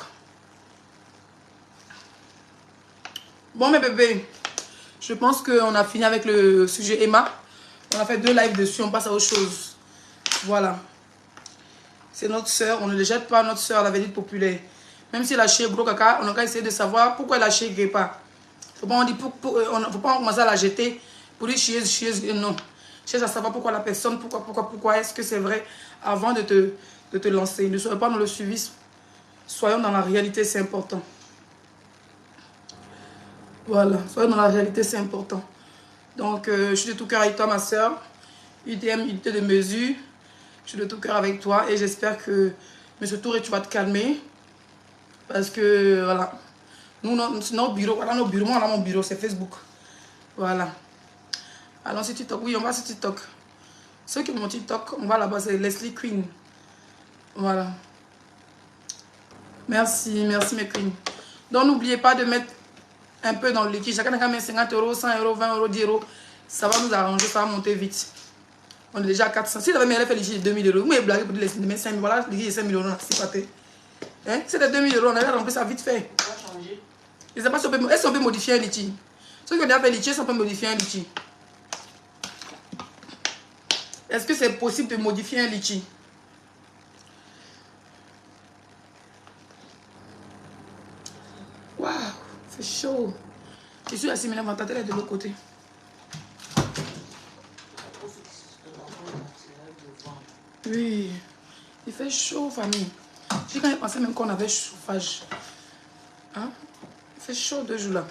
Bon, mes bébés, je pense qu'on a fini avec le sujet Emma. On a fait 2 lives dessus, on passe à autre chose. Voilà. C'est notre soeur, on ne le jette pas, notre soeur, la vedette populaire. Même si elle a chié gros caca, on a qu'à essayer de savoir pourquoi elle a chié pas. Faut pas, faut pas commencer à la jeter pour dire chieuse, non. Cherche à savoir pourquoi la personne, pourquoi est-ce que c'est vrai avant de te lancer. Ne soyons pas dans le suivisme, soyons dans la réalité, c'est important. Voilà, soyons dans la réalité, c'est important. Donc, je suis de tout cœur avec toi, ma soeur. UDM, unité de mesure. Je suis de tout cœur avec toi et j'espère que M. Touré, tu vas te calmer. Parce que, voilà. Nous, notre bureau, voilà nos bureaux. Moi, on a mon bureau, c'est Facebook. Voilà. Allons sur TikTok. Oui, on va sur TikTok. Ceux qui ont mon TikTok, on va là-bas, c'est Leslie Queen. Voilà. Merci, merci mes queens. Donc, n'oubliez pas de mettre un peu dans le liquide. Chacun a mis 50 €, 100 €, 20 €, 10 €. Ça va nous arranger, ça va monter vite. On est déjà à 400. Si j'avais mis fait liquide de 2000 €, vous m'avez blagué pour laisser de 5 000. Voilà, liquide de 5 000 €, c'est pas fait. Hein? C'était 2 000 €, on avait rempli ça vite fait. On va changer. Je ne sais pas si on peut modifier un liquide. Ceux qui ont déjà fait liquide, on peut modifier un liquide. Est-ce que c'est possible de modifier un liquide? Waouh, c'est chaud. Je suis assimilée, mon tête est de l'autre côté. Oui, il fait chaud, famille. J'ai quand même pensé même qu'on avait chauffage. Hein? Il fait chaud 2 jours là.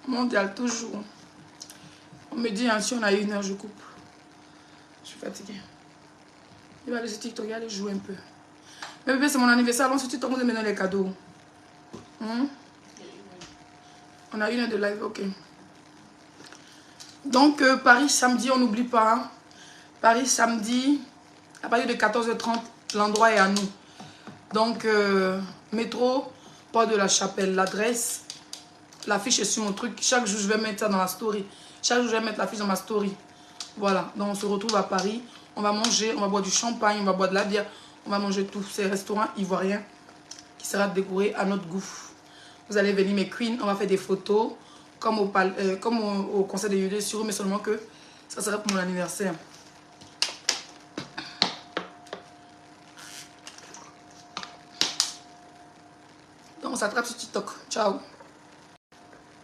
Mondial, toujours. On me dit, hein, si on a 1 heure, je coupe. Je suis fatiguée. Il va aller sur TikTok, il va aller jouer un peu. Mais bébé, c'est mon anniversaire. Allons sur TikTok, on me donne les cadeaux. Hein? On a 1 heure de live, ok. Donc, Paris, samedi, on n'oublie pas. Hein? Paris, samedi, à partir de 14 h 30, l'endroit est à nous. Donc, métro, Port de la Chapelle, l'adresse, l'affiche est sur mon truc. Chaque jour, je vais mettre ça dans la story. Chaque jour, je vais mettre l'affiche dans ma story. Voilà, donc on se retrouve à Paris. On va manger, on va boire du champagne, on va boire de la bière. On va manger tous ces restaurants ivoiriens qui sera décoré à notre goût. Vous allez venir, mes queens, on va faire des photos comme au concert de Yodé sur eux, mais seulement que ça sera pour mon anniversaire. Donc on s'attrape sur TikTok. Ciao.